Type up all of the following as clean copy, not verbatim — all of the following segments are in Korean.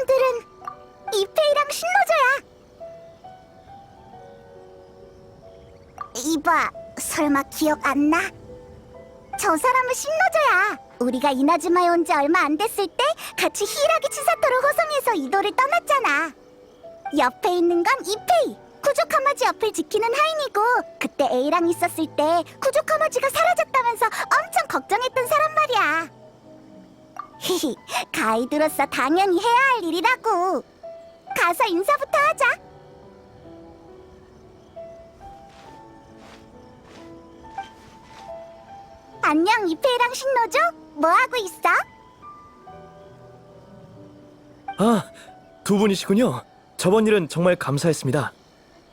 사람들은 이페이랑 신노조야. 이봐, 설마 기억 안 나? 저 사람은 신노조야. 우리가 이나즈마에 온 지 얼마 안 됐을 때 같이 히이라기 치사토를 호송해서 이도를 떠났잖아. 옆에 있는 건 이페이, 쿠조카마지 옆을 지키는 하인이고, 그때 A랑 있었을 때 쿠조카마지가 사라졌다면서 엄청 걱정했던 사람 말이야. 히히, 가이드로서 당연히 해야 할 일이라고. 가서 인사부터 하자. 안녕, 이페이랑 신노조? 뭐하고 있어? 아, 두 분이시군요. 저번 일은 정말 감사했습니다.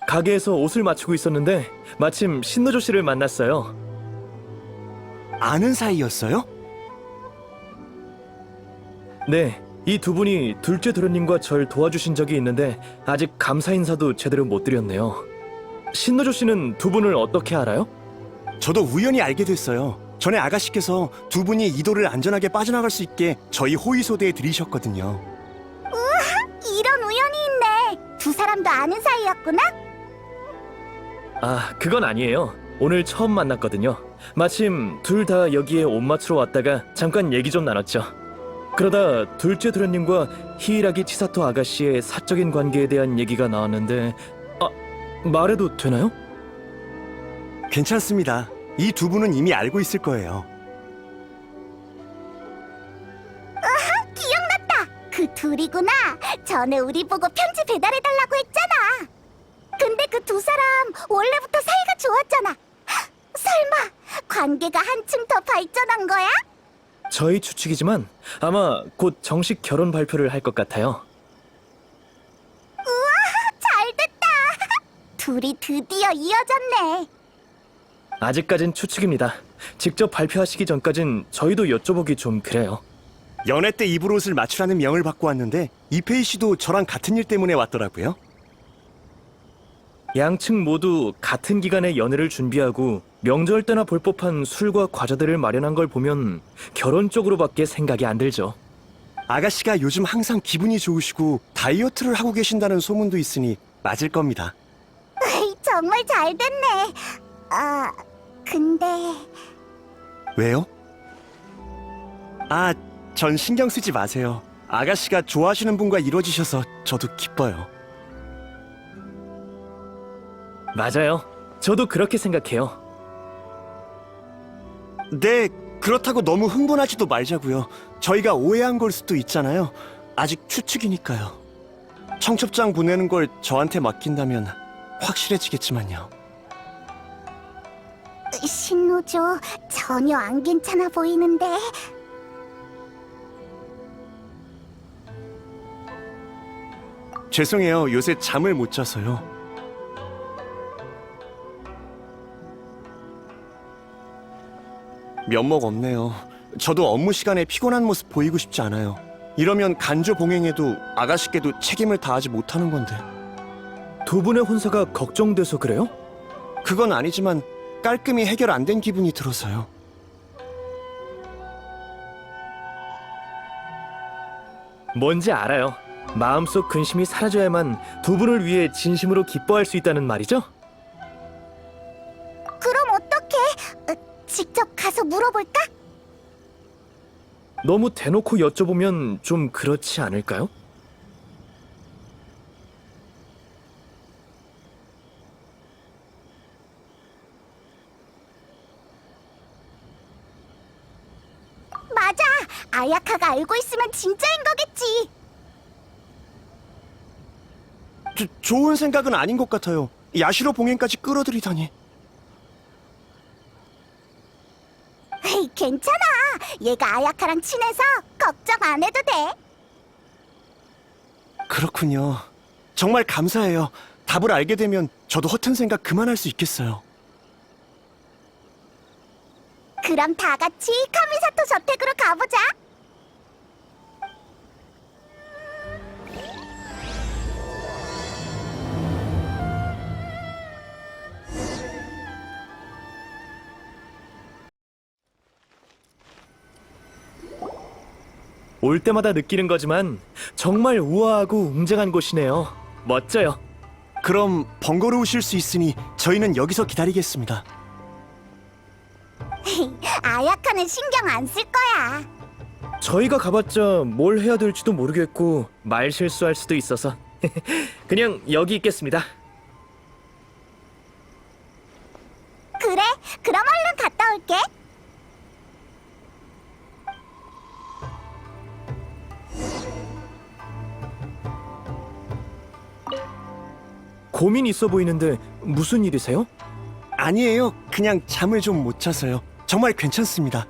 가게에서 옷을 맞추고 있었는데 마침 신노조 씨를 만났어요. 아는 사이였어요? 네, 이 두 분이 둘째 도련님과 절 도와주신 적이 있는데 아직 감사 인사도 제대로 못 드렸네요. 신노조 씨는 두 분을 어떻게 알아요? 저도 우연히 알게 됐어요. 전에 아가씨께서 두 분이 이도를 안전하게 빠져나갈 수 있게 저희 호위소대에 들이셨거든요. 이런 우연이 있네. 두 사람도 아는 사이였구나? 아, 그건 아니에요. 오늘 처음 만났거든요. 마침 둘 다 여기에 옷 맞추러 왔다가 잠깐 얘기 좀 나눴죠. 그러다 둘째 도련님과 히이라기 치사토 아가씨의 사적인 관계에 대한 얘기가 나왔는데, 말해도 되나요? 괜찮습니다. 이 두 분은 이미 알고 있을 거예요. 기억났다. 그 둘이구나. 전에 우리 보고 편지 배달해달라고 했잖아. 근데 그 두 사람 원래부터 사이가 좋았잖아. 헉, 설마 관계가 한층 더 발전한 거야? 저희 추측이지만 아마 곧 정식 결혼 발표를 할 것 같아요. 잘됐다. 둘이 드디어 이어졌네. 아직까진 추측입니다. 직접 발표하시기 전까진 저희도 여쭤보기 좀 그래요. 연애 때 입을 옷을 맞추라는 명을 받고 왔는데 이페이 씨도 저랑 같은 일 때문에 왔더라고요. 양측 모두 같은 기간에 연애를 준비하고 명절 때나 볼 법한 술과 과자들을 마련한 걸 보면 결혼 쪽으로밖에 생각이 안 들죠. 아가씨가 요즘 항상 기분이 좋으시고 다이어트를 하고 계신다는 소문도 있으니 맞을 겁니다. 정말 잘됐네. 아, 근데 왜요? 아, 전 신경 쓰지 마세요. 아가씨가 좋아하시는 분과 이루어지셔서 저도 기뻐요. 맞아요. 저도 그렇게 생각해요. 네, 그렇다고 너무 흥분하지도 말자고요. 저희가 오해한 걸 수도 있잖아요. 아직 추측이니까요. 청첩장 보내는 걸 저한테 맡긴다면 확실해지겠지만요. 신노조 전혀 안 괜찮아 보이는데. 죄송해요. 요새 잠을 못 자서요. 면목 없네요. 저도 업무 시간에 피곤한 모습 보이고 싶지 않아요. 이러면 간조 봉행에도 아가씨께도 책임을 다하지 못하는 건데. 두 분의 혼사가 걱정돼서 그래요? 그건 아니지만 깔끔히 해결 안 된 기분이 들어서요. 뭔지 알아요. 마음속 근심이 사라져야만 두 분을 위해 진심으로 기뻐할 수 있다는 말이죠? 그럼 어떡해? 직접 가서 물어볼까? 너무 대놓고 여쭤보면 좀 그렇지 않을까요? 맞아. 아야카가 알고 있으면 진짜인 거겠지. 좋은 생각은 아닌 것 같아요. 야시로 봉행까지 끌어들이다니. 에이, 괜찮아. 얘가 아야카랑 친해서 걱정 안 해도 돼. 그렇군요. 정말 감사해요. 답을 알게 되면 저도 허튼 생각 그만할 수 있겠어요. 그럼 다 같이 카미사토 저택으로 가보자. 올 때마다 느끼는 거지만 정말 우아하고 웅장한 곳이네요. 멋져요. 그럼 번거로우실 수 있으니 저희는 여기서 기다리겠습니다. 아야카는 신경 안 쓸 거야. 저희가 가봤자 뭘 해야 될지도 모르겠고 말 실수할 수도 있어서 그냥 여기 있겠습니다. 그래, 그럼 얼른 갔다 올게. 고민 있어 보이는데 무슨 일이세요? 아니에요. 그냥 잠을 좀 못 자서요. 정말 괜찮습니다.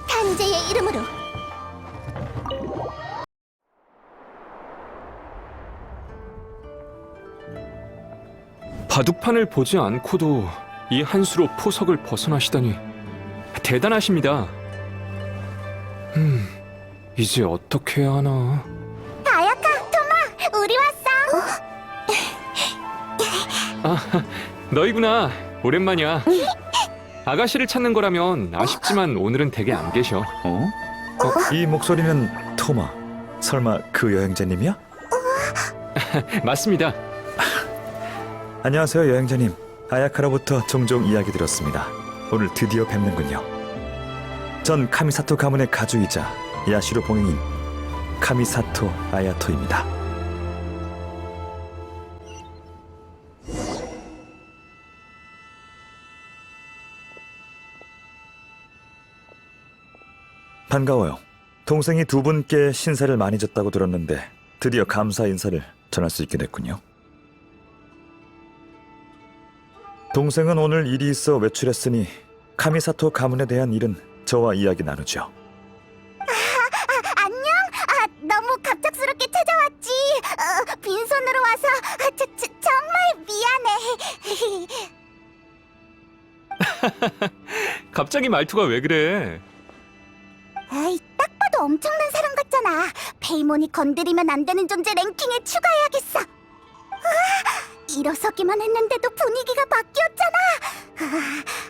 탄재의 이름으로. 바둑판을 보지 않고도 이 한 수로 포석을 벗어나시다니 대단하십니다. 이제 어떻게 해야 하나? 아야카, 토마, 우리 왔어. 너희구나. 오랜만이야. 아가씨를 찾는 거라면 아쉽지만 오늘은 댁에 안 계셔. 이 목소리는 토마. 설마 그 여행자님이야? 맞습니다. 안녕하세요, 여행자님. 아야카로부터 종종 이야기 들었습니다. 오늘 드디어 뵙는군요. 전 카미사토 가문의 가주이자 야시로 봉행인 카미사토 아야토입니다. 반가워요. 동생이 두 분께 신세를 많이 졌다고 들었는데 드디어 감사 인사를 전할 수 있게 됐군요. 동생은 오늘 일이 있어 외출했으니 카미사토 가문에 대한 일은 저와 이야기 나누죠. 안녕? 너무 갑작스럽게 찾아왔지. 빈손으로 와서 정말 미안해. 갑자기 말투가 왜 그래? 에이, 딱 봐도 엄청난 사람 같잖아. 페이몬이 건드리면 안 되는 존재 랭킹에 추가해야겠어. 일어서기만 했는데도 분위기가 바뀌었잖아.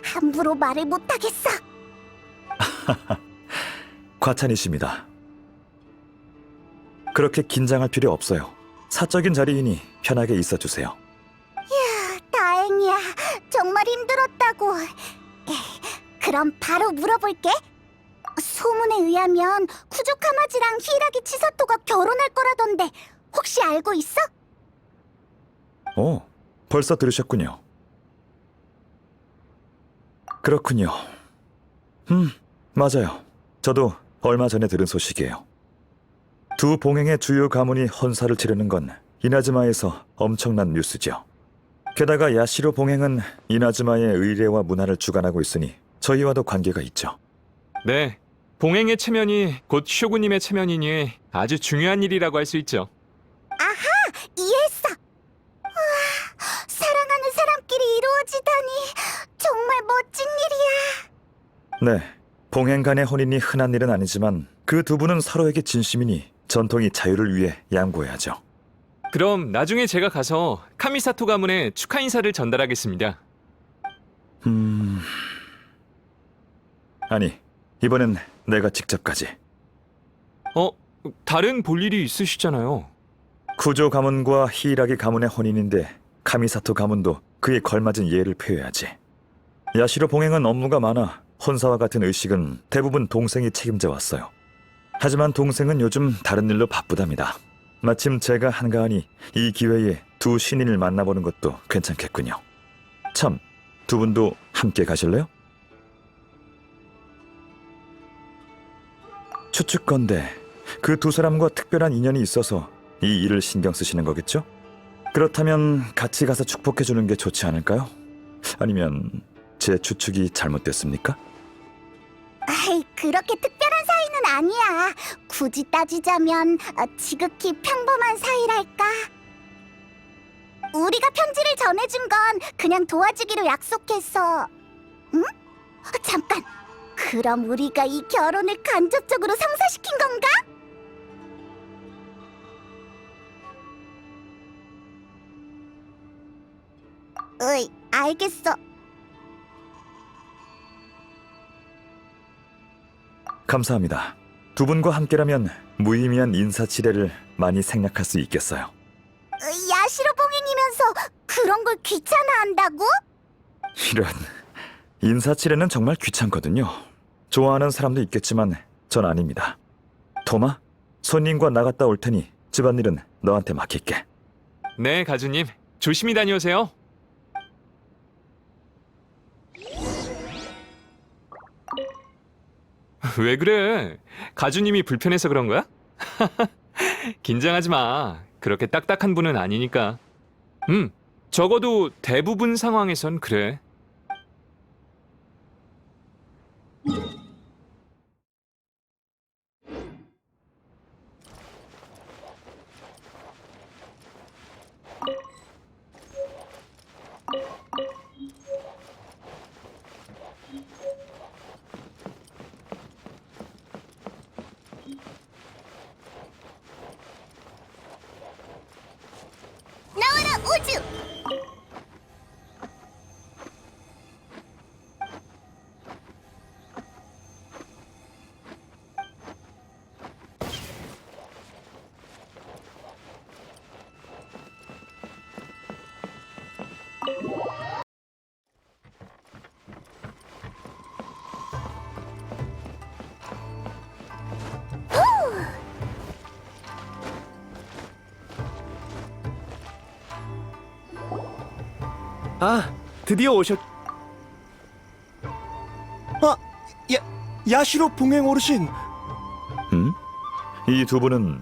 함부로 말을 못하겠어. 과찬이십니다. 그렇게 긴장할 필요 없어요. 사적인 자리이니 편하게 있어주세요. 다행이야. 정말 힘들었다고. 그럼 바로 물어볼게. 소문에 의하면 쿠조카마지랑 히라기 치사토가 결혼할 거라던데 혹시 알고 있어? 오, 벌써 들으셨군요. 그렇군요. 맞아요. 저도 얼마 전에 들은 소식이에요. 두 봉행의 주요 가문이 헌사를 치르는 건 이나즈마에서 엄청난 뉴스죠. 게다가 야시로 봉행은 이나즈마의 의례와 문화를 주관하고 있으니 저희와도 관계가 있죠. 네. 봉행의 체면이 곧 쇼구님의 체면이니 아주 중요한 일이라고 할 수 있죠. 이해했어. 우와, 사랑하는 사람끼리 이루어지다니 정말 멋진 일이야. 네, 봉행 간의 혼인이 흔한 일은 아니지만 그 두 분은 서로에게 진심이니 전통이 자유를 위해 양보해야죠. 그럼 나중에 제가 가서 카미사토 가문에 축하 인사를 전달하겠습니다. 아니, 이번엔 내가 직접 가지. 다른 볼 일이 있으시잖아요. 쿠조 가문과 히이라기 가문의 혼인인데 카미사토 가문도 그에 걸맞은 예를 표해야지. 야시로 봉행은 업무가 많아 혼사와 같은 의식은 대부분 동생이 책임져 왔어요. 하지만 동생은 요즘 다른 일로 바쁘답니다. 마침 제가 한가하니 이 기회에 두 신인을 만나보는 것도 괜찮겠군요. 참, 두 분도 함께 가실래요? 추측건데 그 두 사람과 특별한 인연이 있어서 이 일을 신경 쓰시는 거겠죠? 그렇다면 같이 가서 축복해주는 게 좋지 않을까요? 아니면 제 추측이 잘못됐습니까? 아이, 그렇게 특별한 사이는 아니야. 굳이 따지자면 지극히 평범한 사이랄까. 우리가 편지를 전해준 건 그냥 도와주기로 약속했어. 응? 잠깐. 그럼 우리가 이 결혼을 간접적으로 성사시킨 건가? 으이, 알겠어. 감사합니다. 두 분과 함께라면 무의미한 인사치레를 많이 생략할 수 있겠어요. 야시로 봉행이면서 그런 걸 귀찮아한다고? 이런, 인사치레는 정말 귀찮거든요. 좋아하는 사람도 있겠지만 전 아닙니다. 토마, 손님과 나갔다 올 테니 집안일은 너한테 맡길게. 네, 가주님. 조심히 다녀오세요. 왜 그래? 가주님이 불편해서 그런 거야? 긴장하지 마. 그렇게 딱딱한 분은 아니니까. 적어도 대부분 상황에선 그래. 나와라 우주! 아, 드디어 오셨... 아, 야시로 봉행 어르신. 이 두 분은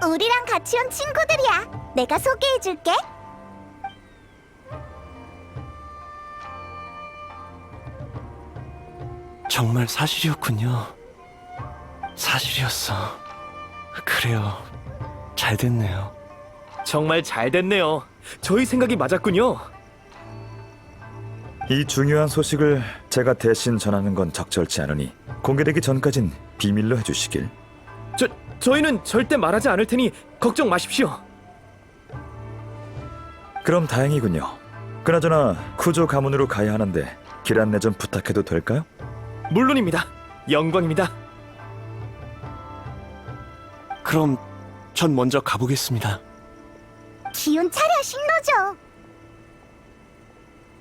우리랑 같이 온 친구들이야. 내가 소개해줄게. 정말 사실이었군요. 사실이었어. 그래요. 잘 됐네요. 정말 잘 됐네요. 저희 생각이 맞았군요. 이 중요한 소식을 제가 대신 전하는 건 적절치 않으니 공개되기 전까진 비밀로 해주시길. 저희는 절대 말하지 않을 테니 걱정 마십시오. 그럼 다행이군요. 그나저나 쿠조 가문으로 가야 하는데 길 안내 좀 부탁해도 될까요? 물론입니다. 영광입니다. 그럼 전 먼저 가보겠습니다. 기운 차려 신노조.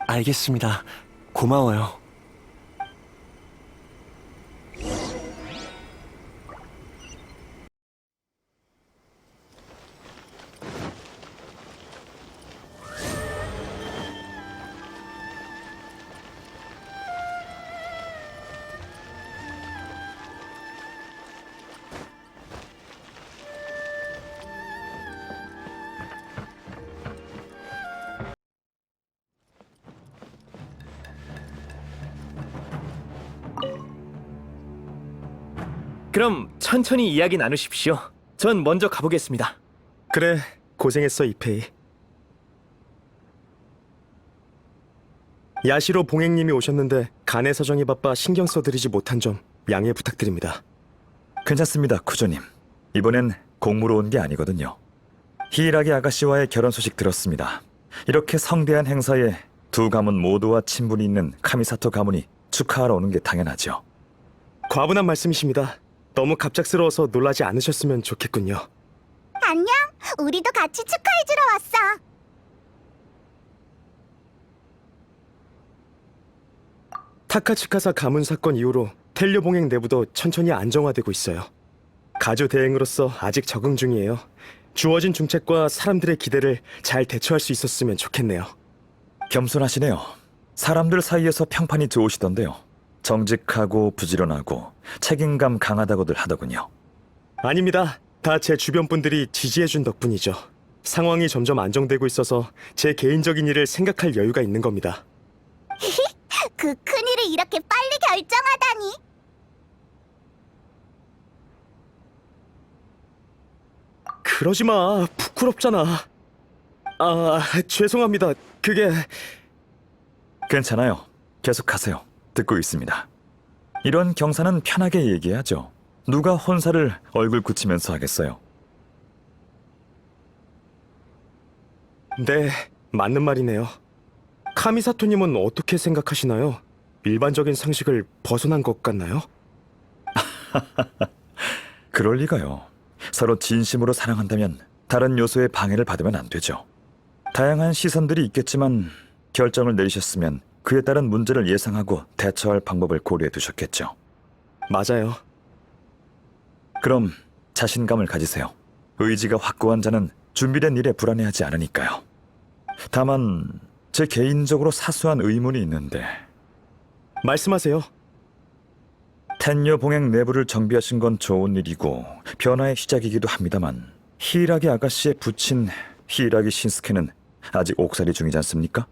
알겠습니다. 고마워요. 그럼 천천히 이야기 나누십시오. 전 먼저 가보겠습니다. 그래, 고생했어 이페이. 야시로 봉행님이 오셨는데 간의 사정이 바빠 신경 써드리지 못한 점 양해 부탁드립니다. 괜찮습니다, 쿠조님. 이번엔 공무로 온 게 아니거든요. 히이라기 아가씨와의 결혼 소식 들었습니다. 이렇게 성대한 행사에 두 가문 모두와 친분이 있는 카미사토 가문이 축하하러 오는 게 당연하죠. 과분한 말씀이십니다. 너무 갑작스러워서 놀라지 않으셨으면 좋겠군요. 안녕. 우리도 같이 축하해주러 왔어. 타카치카사 가문 사건 이후로 텔료 봉행 내부도 천천히 안정화되고 있어요. 가주 대행으로서 아직 적응 중이에요. 주어진 중책과 사람들의 기대를 잘 대처할 수 있었으면 좋겠네요. 겸손하시네요. 사람들 사이에서 평판이 좋으시던데요. 정직하고 부지런하고 책임감 강하다고들 하더군요. 아닙니다. 다 제 주변 분들이 지지해준 덕분이죠. 상황이 점점 안정되고 있어서 제 개인적인 일을 생각할 여유가 있는 겁니다. 그 큰일을 이렇게 빨리 결정하다니. 그러지 마. 부끄럽잖아. 아, 죄송합니다. 그게... 괜찮아요. 계속하세요. 듣고 있습니다. 이런 경사는 편하게 얘기하죠. 누가 혼사를 얼굴 굳히면서 하겠어요. 네, 맞는 말이네요. 카미사토님은 어떻게 생각하시나요? 일반적인 상식을 벗어난 것 같나요? 그럴 리가요. 서로 진심으로 사랑한다면 다른 요소의 방해를 받으면 안 되죠. 다양한 시선들이 있겠지만 결정을 내리셨으면 그에 따른 문제를 예상하고 대처할 방법을 고려해 두셨겠죠. 맞아요. 그럼 자신감을 가지세요. 의지가 확고한 자는 준비된 일에 불안해하지 않으니까요. 다만 제 개인적으로 사소한 의문이 있는데 말씀하세요. 텐녀 봉행 내부를 정비하신 건 좋은 일이고 변화의 시작이기도 합니다만 히이라기 아가씨의 부친 히이라기 신스케는 아직 옥살이 중이지 않습니까?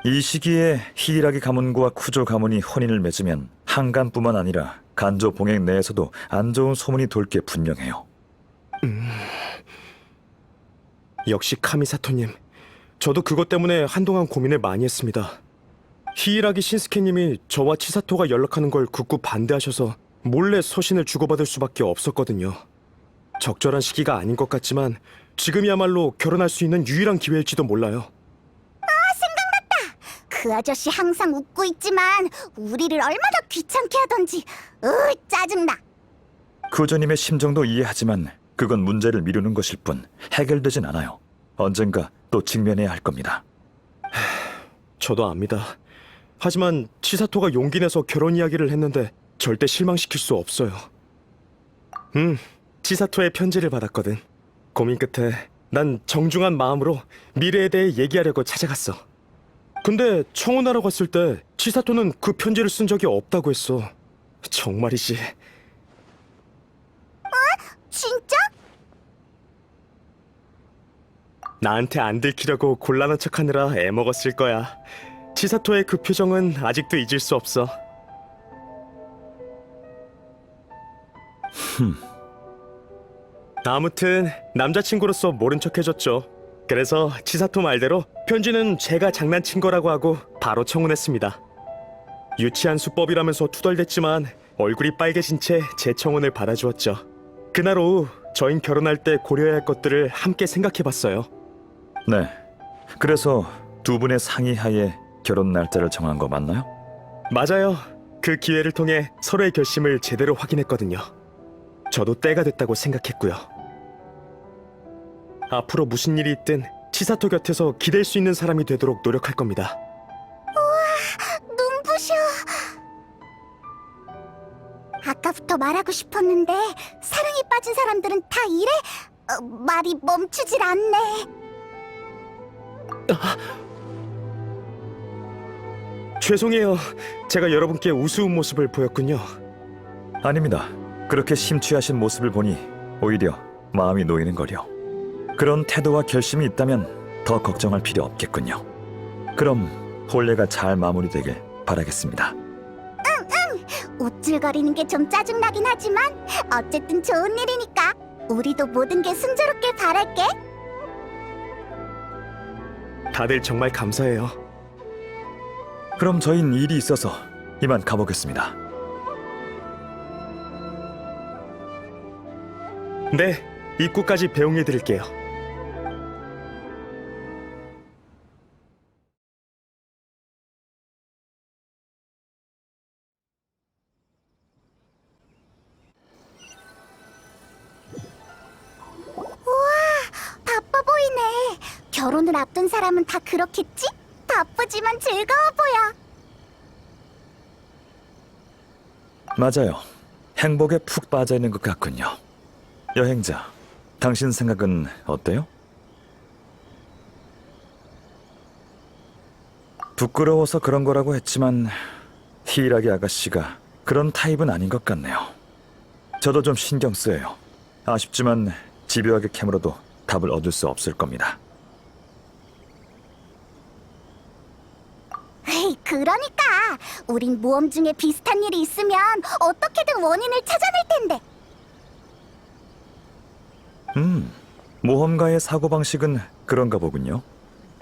이 시기에 히이라기 가문과 쿠조 가문이 혼인을 맺으면 한간뿐만 아니라 간조 봉행 내에서도 안 좋은 소문이 돌 게 분명해요. 역시 카미사토님. 저도 그것 때문에 한동안 고민을 많이 했습니다. 히이라기 신스케님이 저와 치사토가 연락하는 걸 극구 반대하셔서 몰래 서신을 주고받을 수밖에 없었거든요. 적절한 시기가 아닌 것 같지만 지금이야말로 결혼할 수 있는 유일한 기회일지도 몰라요. 그 아저씨 항상 웃고 있지만 우리를 얼마나 귀찮게 하던지. 짜증나. 쿠조님의 심정도 이해하지만 그건 문제를 미루는 것일 뿐 해결되진 않아요. 언젠가 또 직면해야 할 겁니다. 저도 압니다. 하지만 치사토가 용기 내서 결혼 이야기를 했는데 절대 실망시킬 수 없어요. 치사토의 편지를 받았거든. 고민 끝에 난 정중한 마음으로 미래에 대해 얘기하려고 찾아갔어. 근데 청혼하러 갔을 때 치사토는 그 편지를 쓴 적이 없다고 했어. 정말이지. 진짜? 나한테 안 들키려고 곤란한 척하느라 애먹었을 거야. 치사토의 그 표정은 아직도 잊을 수 없어. 아무튼 남자친구로서 모른 척 해줬죠. 그래서 치사토 말대로 편지는 제가 장난친 거라고 하고 바로 청혼했습니다. 유치한 수법이라면서 투덜댔지만 얼굴이 빨개진 채 제 청혼을 받아주었죠. 그날 오후 저흰 결혼할 때 고려해야 할 것들을 함께 생각해봤어요. 네. 그래서 두 분의 상의하에 결혼 날짜를 정한 거 맞나요? 맞아요. 그 기회를 통해 서로의 결심을 제대로 확인했거든요. 저도 때가 됐다고 생각했고요. 앞으로 무슨 일이 있든 치사토 곁에서 기댈 수 있는 사람이 되도록 노력할 겁니다. 눈부셔. 아까부터 말하고 싶었는데 사랑에 빠진 사람들은 다 이래? 말이 멈추질 않네. 죄송해요. 제가 여러분께 우스운 모습을 보였군요. 아닙니다. 그렇게 심취하신 모습을 보니 오히려 마음이 놓이는 거려. 그런 태도와 결심이 있다면 더 걱정할 필요 없겠군요. 그럼 혼례가 잘 마무리되길 바라겠습니다. 우쭐거리는 게 좀 짜증나긴 하지만 어쨌든 좋은 일이니까 우리도 모든 게 순조롭게 바랄게. 다들 정말 감사해요. 그럼 저흰 일이 있어서 이만 가보겠습니다. 네, 입구까지 배웅해 드릴게요. 바빠 보이네. 결혼을 앞둔 사람은 다 그렇겠지? 바쁘지만 즐거워 보여. 맞아요. 행복에 푹 빠져 있는 것 같군요. 여행자, 당신 생각은 어때요? 부끄러워서 그런 거라고 했지만 히이라기 아가씨가 그런 타입은 아닌 것 같네요. 저도 좀 신경 쓰여요. 아쉽지만 집요하게 캐물어도 답을 얻을 수 없을 겁니다. 에이, 그러니까 우린 모험 중에 비슷한 일이 있으면 어떻게든 원인을 찾아낼 텐데. 모험가의 사고방식은 그런가 보군요.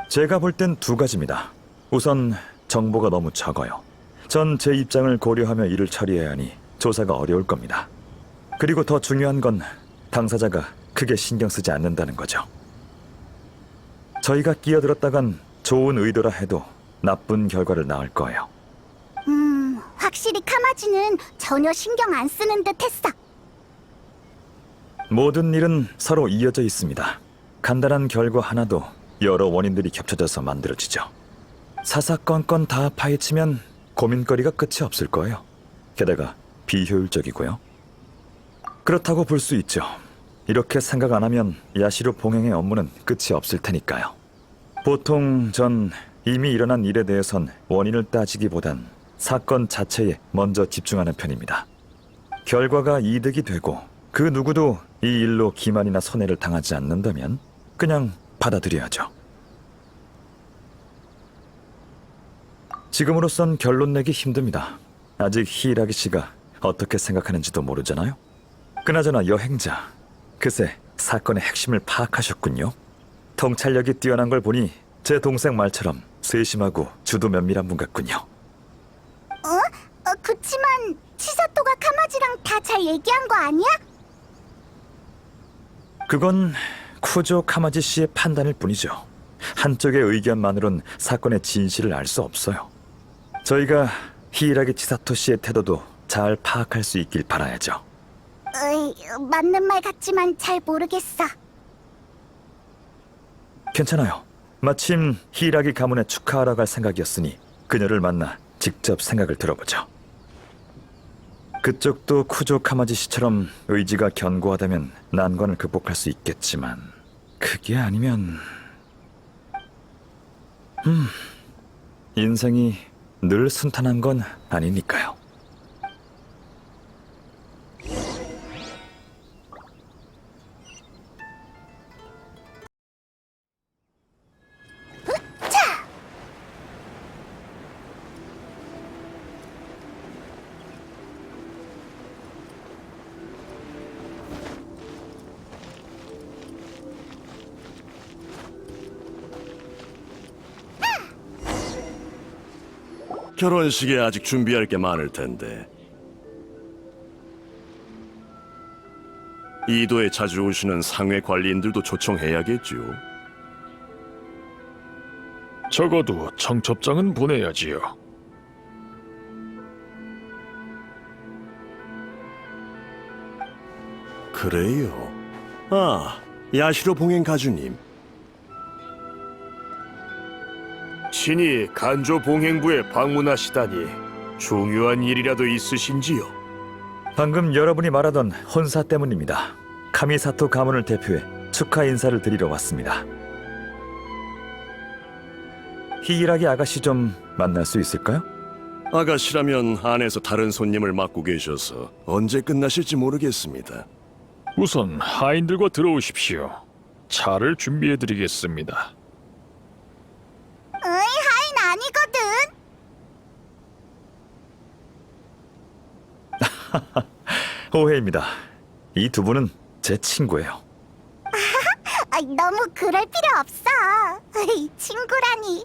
제가 볼 땐 두 가지입니다. 우선 정보가 너무 적어요. 전 제 입장을 고려하며 일을 처리해야 하니 조사가 어려울 겁니다. 그리고 더 중요한 건 당사자가 크게 신경 쓰지 않는다는 거죠. 저희가 끼어들었다간 좋은 의도라 해도 나쁜 결과를 낳을 거예요. 확실히 카마지는 전혀 신경 안 쓰는 듯 했어. 모든 일은 서로 이어져 있습니다. 간단한 결과 하나도 여러 원인들이 겹쳐져서 만들어지죠. 사사건건 다 파헤치면 고민거리가 끝이 없을 거예요. 게다가 비효율적이고요. 그렇다고 볼 수 있죠. 이렇게 생각 안 하면 야시로 봉행의 업무는 끝이 없을 테니까요. 보통 전 이미 일어난 일에 대해선 원인을 따지기보단 사건 자체에 먼저 집중하는 편입니다. 결과가 이득이 되고 그 누구도 이 일로 기만이나 손해를 당하지 않는다면 그냥 받아들여야죠. 지금으로선 결론 내기 힘듭니다. 아직 히이라기 씨가 어떻게 생각하는지도 모르잖아요. 그나저나 여행자, 그새 사건의 핵심을 파악하셨군요. 통찰력이 뛰어난 걸 보니 제 동생 말처럼 세심하고 주도 면밀한 분 같군요. 그치만 치사토가 카마지랑 다 잘 얘기한 거 아니야? 그건 쿠조 카마지 씨의 판단일 뿐이죠. 한쪽의 의견만으론 사건의 진실을 알 수 없어요. 저희가 히이라기 치사토 씨의 태도도 잘 파악할 수 있길 바라야죠. 맞는 말 같지만 잘 모르겠어. 괜찮아요. 마침 히이라기 가문에 축하하러 갈 생각이었으니 그녀를 만나 직접 생각을 들어보죠. 그쪽도 쿠조 카마지 씨처럼 의지가 견고하다면 난관을 극복할 수 있겠지만 그게 아니면... 인생이 늘 순탄한 건 아니니까요. 결혼식에 아직 준비할 게 많을 텐데. 이도에 자주 오시는 상회 관리인들도 초청해야겠죠. 적어도 청첩장은 보내야지요. 그래요. 아, 야시로 봉행 가주님. 신이 간조 봉행부에 방문하시다니 중요한 일이라도 있으신지요? 방금 여러분이 말하던 혼사 때문입니다. 카미사토 가문을 대표해 축하 인사를 드리러 왔습니다. 히이라기 아가씨 좀 만날 수 있을까요? 아가씨라면 안에서 다른 손님을 맡고 계셔서 언제 끝나실지 모르겠습니다. 우선 하인들과 들어오십시오. 차를 준비해드리겠습니다. 하인 아니거든. 오해입니다. 이 두 분은 제 친구예요. 너무 그럴 필요 없어. 친구라니.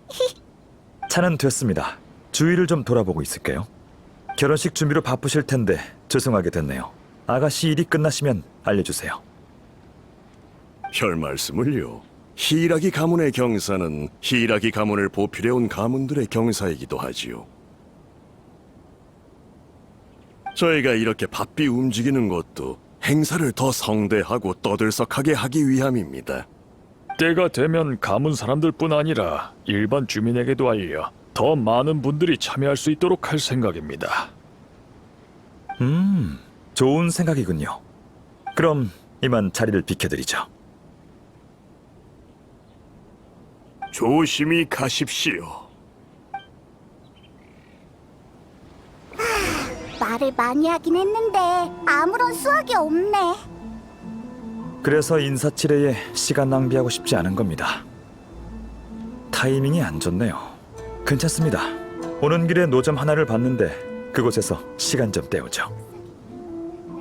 차는 됐습니다. 주위를 좀 돌아보고 있을게요. 결혼식 준비로 바쁘실 텐데 죄송하게 됐네요. 아가씨 일이 끝나시면 알려주세요. 별 말씀을요. 히이라기 가문의 경사는 히이라기 가문을 보필해온 가문들의 경사이기도 하지요. 저희가 이렇게 바삐 움직이는 것도 행사를 더 성대하고 떠들썩하게 하기 위함입니다. 때가 되면 가문 사람들뿐 아니라 일반 주민에게도 알려 더 많은 분들이 참여할 수 있도록 할 생각입니다. 좋은 생각이군요. 그럼 이만 자리를 비켜드리죠. 조심히 가십시오. 말을 많이 하긴 했는데 아무런 수확이 없네. 그래서 인사치레에 시간 낭비하고 싶지 않은 겁니다. 타이밍이 안 좋네요. 괜찮습니다. 오는 길에 노점 하나를 봤는데 그곳에서 시간 좀 때우죠.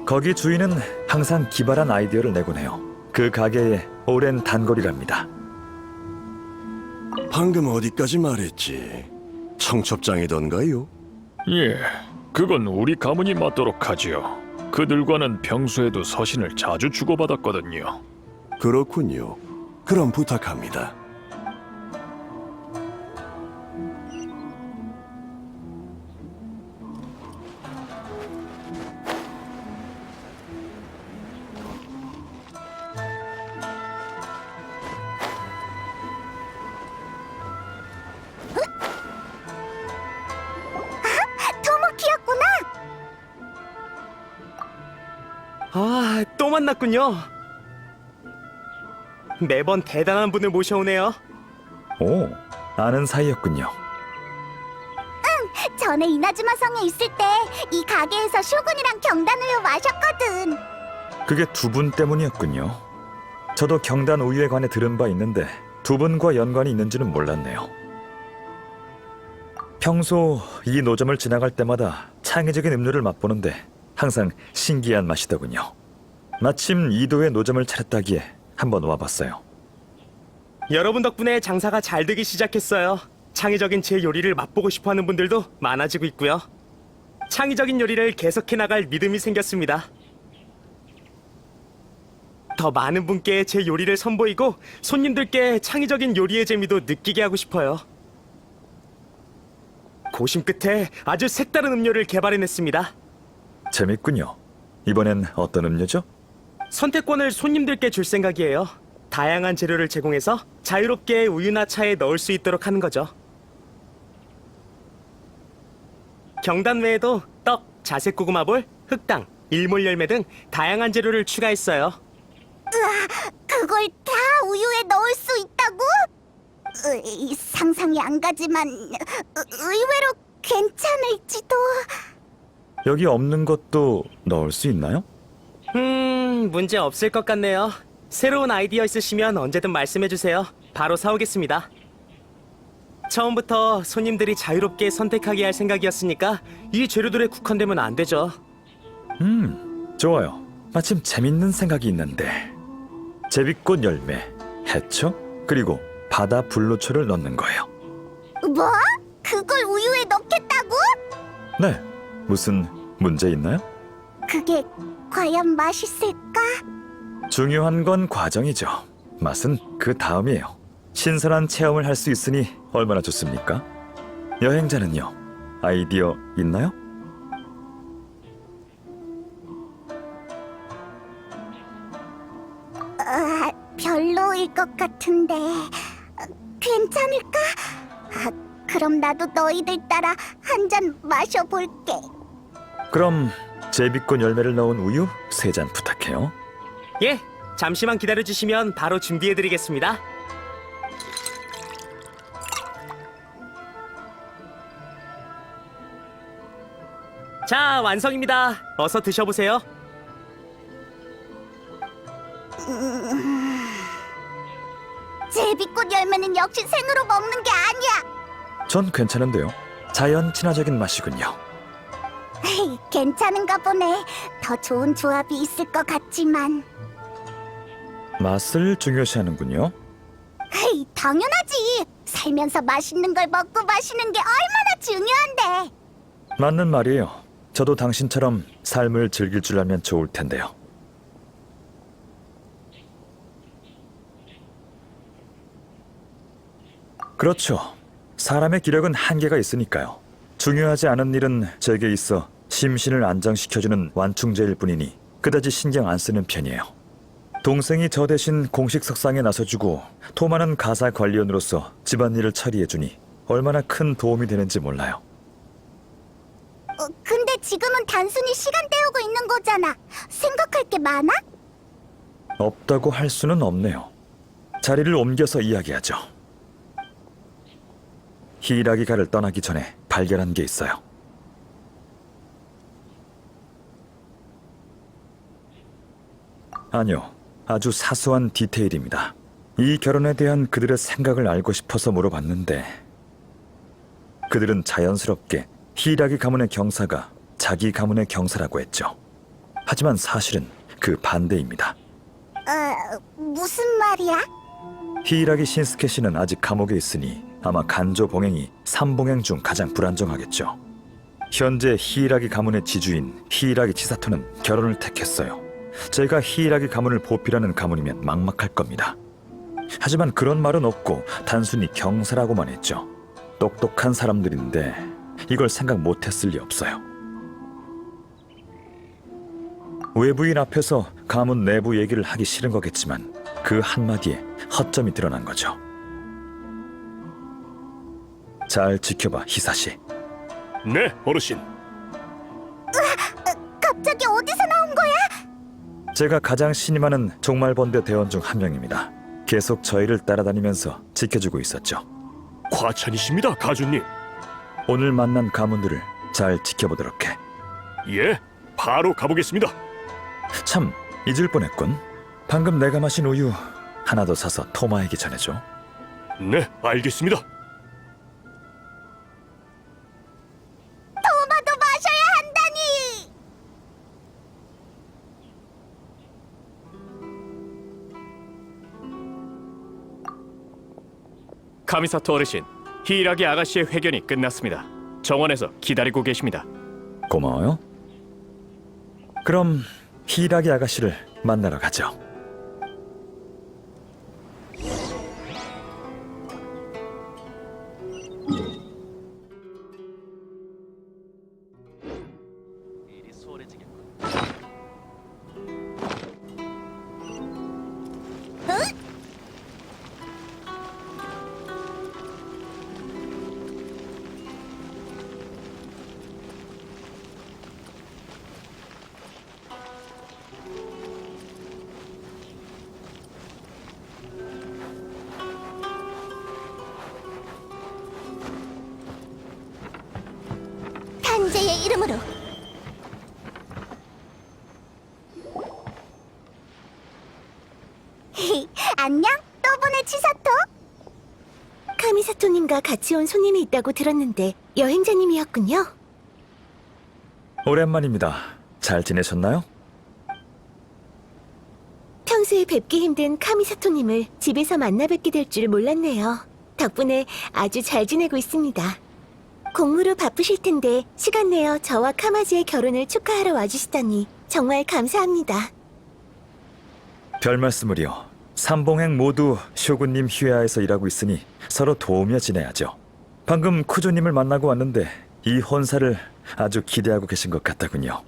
거기 주인은 항상 기발한 아이디어를 내곤 해요. 그 가게의 오랜 단골이랍니다. 방금 어디까지 말했지? 청첩장이던가요? 예, 그건 우리 가문이 맡도록 하지요. 그들과는 평소에도 서신을 자주 주고받았거든요. 그렇군요. 그럼 부탁합니다. 만났군요. 매번 대단한 분을 모셔오네요. 오, 아는 사이였군요. 전에 이나즈마 성에 있을 때 이 가게에서 쇼군이랑 경단 우유 마셨거든. 그게 두 분 때문이었군요. 저도 경단 우유에 관해 들은 바 있는데 두 분과 연관이 있는지는 몰랐네요. 평소 이 노점을 지나갈 때마다 창의적인 음료를 맛보는데 항상 신기한 맛이더군요. 마침 이도에 노점을 차렸다기에 한번 와봤어요. 여러분 덕분에 장사가 잘 되기 시작했어요. 창의적인 제 요리를 맛보고 싶어하는 분들도 많아지고 있고요. 창의적인 요리를 계속해 나갈 믿음이 생겼습니다. 더 많은 분께 제 요리를 선보이고 손님들께 창의적인 요리의 재미도 느끼게 하고 싶어요. 고심 끝에 아주 색다른 음료를 개발해냈습니다. 재밌군요. 이번엔 어떤 음료죠? 선택권을 손님들께 줄 생각이에요. 다양한 재료를 제공해서 자유롭게 우유나 차에 넣을 수 있도록 하는 거죠. 경단 외에도 떡, 자색 고구마볼, 흑당, 일몰 열매 등 다양한 재료를 추가했어요. 그걸 다 우유에 넣을 수 있다고? 상상이 안 가지만 의외로 괜찮을지도. 여기 없는 것도 넣을 수 있나요? 문제 없을 것 같네요. 새로운 아이디어 있으시면 언제든 말씀해주세요. 바로 사오겠습니다. 처음부터 손님들이 자유롭게 선택하게 할 생각이었으니까 이 재료들에 국한되면 안 되죠. 좋아요. 마침 재밌는 생각이 있는데 제비꽃 열매, 해초, 그리고 바다 불로초를 넣는 거예요. 뭐? 그걸 우유에 넣겠다고? 네, 무슨 문제 있나요? 그게 과연 맛있을까? 중요한 건 과정이죠. 맛은 그 다음이에요. 신선한 체험을 할 수 있으니 얼마나 좋습니까? 여행자는요, 아이디어 있나요? 별로일 것 같은데 괜찮을까? 그럼 나도 너희들 따라 한 잔 마셔볼게. 그럼 제비꽃 열매를 넣은 우유 3잔 부탁해요. 예, 잠시만 기다려주시면 바로 준비해드리겠습니다. 자, 완성입니다. 어서 드셔보세요. 제비꽃 열매는 역시 생으로 먹는 게 아니야. 전 괜찮은데요. 자연 친화적인 맛이군요. 헤이, 괜찮은가 보네. 더 좋은 조합이 있을 것 같지만. 맛을 중요시하는군요. 헤이, 당연하지. 살면서 맛있는 걸 먹고 마시는 게 얼마나 중요한데. 맞는 말이에요. 저도 당신처럼 삶을 즐길 줄 알면 좋을 텐데요. 그렇죠. 사람의 기력은 한계가 있으니까요. 중요하지 않은 일은 제게 있어 심신을 안정시켜주는 완충제일 뿐이니 그다지 신경 안 쓰는 편이에요. 동생이 저 대신 공식 석상에 나서주고 토마는 가사 관리원으로서 집안일을 처리해주니 얼마나 큰 도움이 되는지 몰라요. 근데 지금은 단순히 시간 때우고 있는 거잖아. 생각할 게 많아? 없다고 할 수는 없네요. 자리를 옮겨서 이야기하죠. 히라기가를 떠나기 전에 발견한 게 있어요. 아니요, 아주 사소한 디테일입니다. 이 결혼에 대한 그들의 생각을 알고 싶어서 물어봤는데 그들은 자연스럽게 히라기 가문의 경사가 자기 가문의 경사라고 했죠. 하지만 사실은 그 반대입니다. 무슨 말이야? 히라기 신스케 씨는 아직 감옥에 있으니 아마 간조 봉행이 3봉행 중 가장 불안정하겠죠. 현재 히라기 가문의 지주인 히라기 치사토는 결혼을 택했어요. 제가 히라기 가문을 보필하는 가문이면 막막할 겁니다. 하지만 그런 말은 없고 단순히 경사라고만 했죠. 똑똑한 사람들인데 이걸 생각 못했을 리 없어요. 외부인 앞에서 가문 내부 얘기를 하기 싫은 거겠지만 그 한마디에 허점이 드러난 거죠. 잘 지켜봐, 히사시. 네, 어르신. 갑자기 어디서 나온 거야? 제가 가장 신임하는 종말번대 대원 중 한 명입니다. 계속 저희를 따라다니면서 지켜주고 있었죠. 과찬이십니다, 가주님. 오늘 만난 가문들을 잘 지켜보도록 해. 예, 바로 가보겠습니다. 참, 잊을 뻔했군. 방금 내가 마신 우유 하나 더 사서 토마에게 전해줘. 네, 알겠습니다. 토마도 마셔야 한다니! 카미사토 어르신, 히이라기 아가씨의 회견이 끝났습니다. 정원에서 기다리고 계십니다. 고마워요. 그럼 히이라기 아가씨를 만나러 가죠. 탄재의 이름으로. 안녕, 또 보네 치사토. 카미사토님과 같이 온 손님이 있다고 들었는데 여행자님이었군요. 오랜만입니다. 잘 지내셨나요? 평소에 뵙기 힘든 카미사토님을 집에서 만나 뵙게 될 줄 몰랐네요. 덕분에 아주 잘 지내고 있습니다. 공무로 바쁘실 텐데 시간 내어 저와 카마지의 결혼을 축하하러 와주시다니 정말 감사합니다. 별 말씀을요. 삼봉행 모두 쇼군님 휘하에서 일하고 있으니 서로 도우며 지내야죠. 방금 쿠조님을 만나고 왔는데 이 혼사를 아주 기대하고 계신 것 같더군요.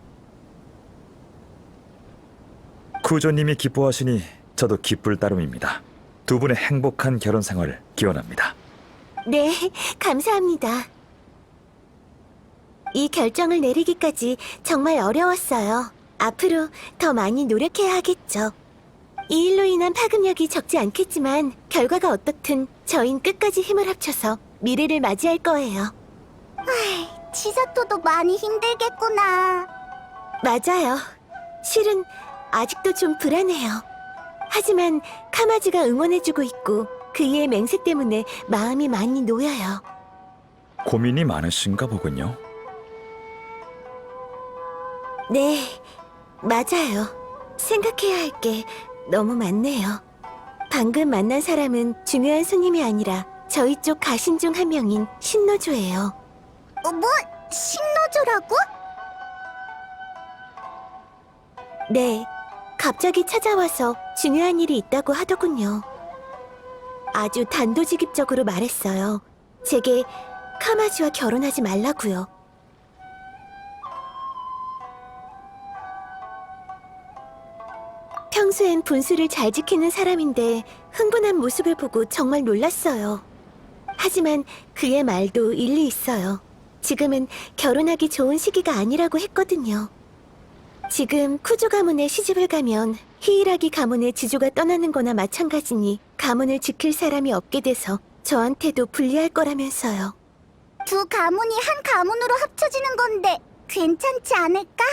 쿠조님이 기뻐하시니 저도 기쁠 따름입니다. 두 분의 행복한 결혼 생활을 기원합니다. 네, 감사합니다. 이 결정을 내리기까지 정말 어려웠어요. 앞으로 더 많이 노력해야 하겠죠. 이 일로 인한 파급력이 적지 않겠지만 결과가 어떻든 저흰 끝까지 힘을 합쳐서 미래를 맞이할 거예요. 치사토도 많이 힘들겠구나. 맞아요. 실은 아직도 좀 불안해요. 하지만 카마지가 응원해주고 있고 그이의 맹세 때문에 마음이 많이 놓여요. 고민이 많으신가 보군요. 네, 맞아요. 생각해야 할 게 너무 많네요. 방금 만난 사람은 중요한 손님이 아니라 저희 쪽 가신 중 한 명인 신노조예요. 뭐? 신노조라고? 네, 갑자기 찾아와서 중요한 일이 있다고 하더군요. 아주 단도직입적으로 말했어요. 제게 카마지와 결혼하지 말라고요. 평소엔 분수를 잘 지키는 사람인데 흥분한 모습을 보고 정말 놀랐어요. 하지만 그의 말도 일리 있어요. 지금은 결혼하기 좋은 시기가 아니라고 했거든요. 지금 쿠조 가문에 시집을 가면 히이라기 가문의 지주가 떠나는 거나 마찬가지니 가문을 지킬 사람이 없게 돼서 저한테도 불리할 거라면서요. 두 가문이 한 가문으로 합쳐지는 건데 괜찮지 않을까?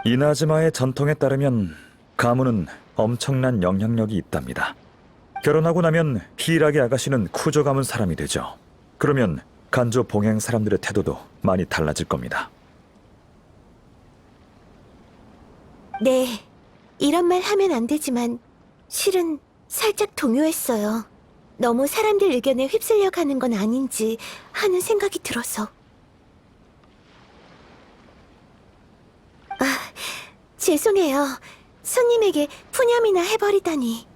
이나즈마의 전통에 따르면 가문은 엄청난 영향력이 있답니다. 결혼하고 나면 히이라기 아가씨는 쿠조 가문 사람이 되죠. 그러면 간조 봉행 사람들의 태도도 많이 달라질 겁니다. 네, 이런 말 하면 안 되지만 실은 살짝 동요했어요. 너무 사람들 의견에 휩쓸려 가는 건 아닌지 하는 생각이 들어서. 죄송해요. 손님에게 푸념이나 해버리다니.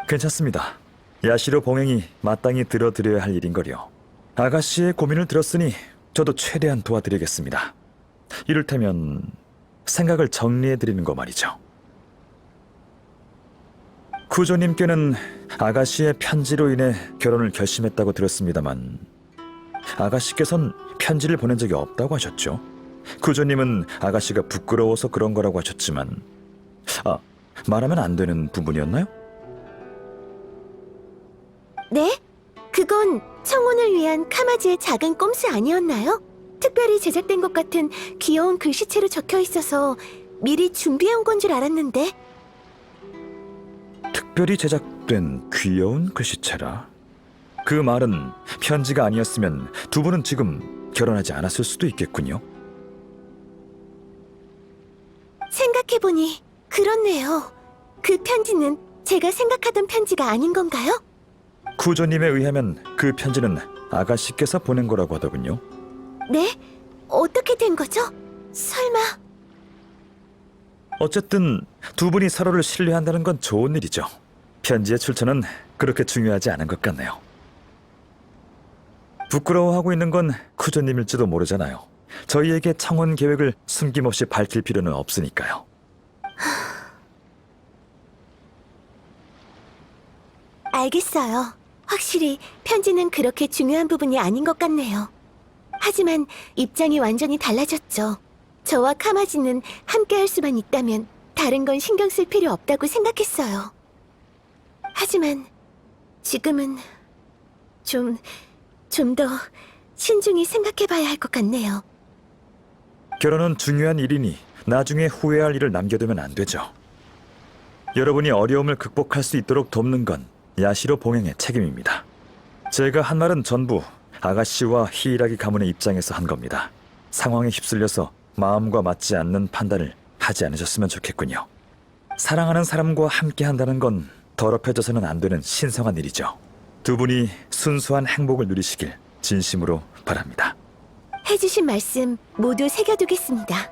괜찮습니다. 야시로 봉행이 마땅히 들어드려야 할 일인걸요. 아가씨의 고민을 들었으니 저도 최대한 도와드리겠습니다. 이를테면 생각을 정리해드리는 거 말이죠. 쿠조님께는 아가씨의 편지로 인해 결혼을 결심했다고 들었습니다만 아가씨께선 편지를 보낸 적이 없다고 하셨죠. 쿠조님은 아가씨가 부끄러워서 그런 거라고 하셨지만 말하면 안 되는 부분이었나요? 네? 그건 청혼을 위한 카마지의 작은 꼼수 아니었나요? 특별히 제작된 것 같은 귀여운 글씨체로 적혀 있어서 미리 준비해온 건 줄 알았는데. 특별히 제작된 귀여운 글씨체라. 그 말은 편지가 아니었으면 두 분은 지금 결혼하지 않았을 수도 있겠군요. 생각해보니 그렇네요. 그 편지는 제가 생각하던 편지가 아닌 건가요? 구조님에 의하면 그 편지는 아가씨께서 보낸 거라고 하더군요. 네? 어떻게 된 거죠? 설마... 어쨌든 두 분이 서로를 신뢰한다는 건 좋은 일이죠. 편지의 출처는 그렇게 중요하지 않은 것 같네요. 부끄러워하고 있는 건 쿠조님일지도 모르잖아요. 저희에게 청혼 계획을 숨김없이 밝힐 필요는 없으니까요. 알겠어요. 확실히 편지는 그렇게 중요한 부분이 아닌 것 같네요. 하지만 입장이 완전히 달라졌죠. 저와 카마지는 함께 할 수만 있다면 다른 건 신경 쓸 필요 없다고 생각했어요. 하지만 지금은 좀 더 신중히 생각해봐야 할 것 같네요. 결혼은 중요한 일이니 나중에 후회할 일을 남겨두면 안 되죠. 여러분이 어려움을 극복할 수 있도록 돕는 건 야시로 봉행의 책임입니다. 제가 한 말은 전부 아가씨와 히이라기 가문의 입장에서 한 겁니다. 상황에 휩쓸려서 마음과 맞지 않는 판단을 하지 않으셨으면 좋겠군요. 사랑하는 사람과 함께 한다는 건 더럽혀져서는 안 되는 신성한 일이죠. 두 분이 순수한 행복을 누리시길 진심으로 바랍니다. 해주신 말씀 모두 새겨두겠습니다.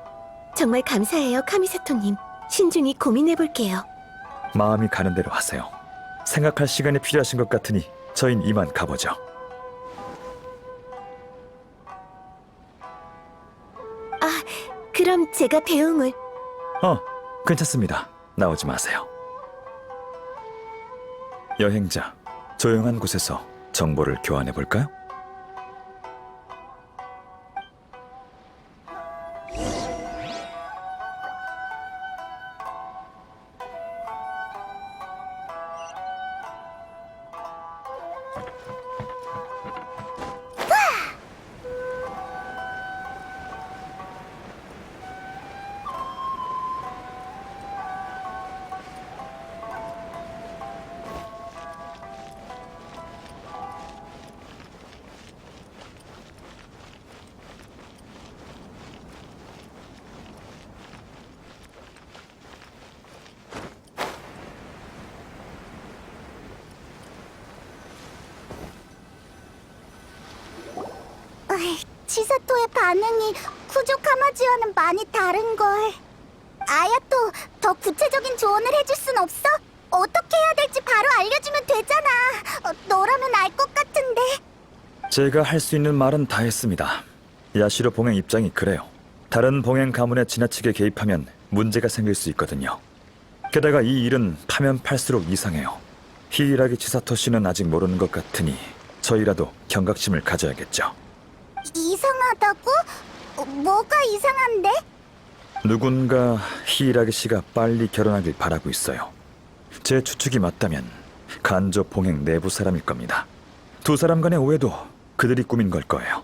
정말 감사해요, 카미사토님. 신중히 고민해볼게요. 마음이 가는 대로 하세요. 생각할 시간이 필요하신 것 같으니 저흰 이만 가보죠. 그럼 제가 배웅을... 괜찮습니다. 나오지 마세요. 여행자, 조용한 곳에서 정보를 교환해 볼까요? 치사토의 반응이 쿠조 카마지와는 많이 다른걸. 아야토, 더 구체적인 조언을 해줄 순 없어? 어떻게 해야 될지 바로 알려주면 되잖아. 너라면 알 것 같은데. 제가 할 수 있는 말은 다 했습니다. 야시로 봉행 입장이 그래요. 다른 봉행 가문에 지나치게 개입하면 문제가 생길 수 있거든요. 게다가 이 일은 파면 팔수록 이상해요. 히이라기 치사토 씨는 아직 모르는 것 같으니 저희라도 경각심을 가져야겠죠. 이상하다고? 뭐가 이상한데? 누군가 히이라기 씨가 빨리 결혼하길 바라고 있어요. 제 추측이 맞다면 간조 봉행 내부 사람일 겁니다. 두 사람 간의 오해도 그들이 꾸민 걸 거예요.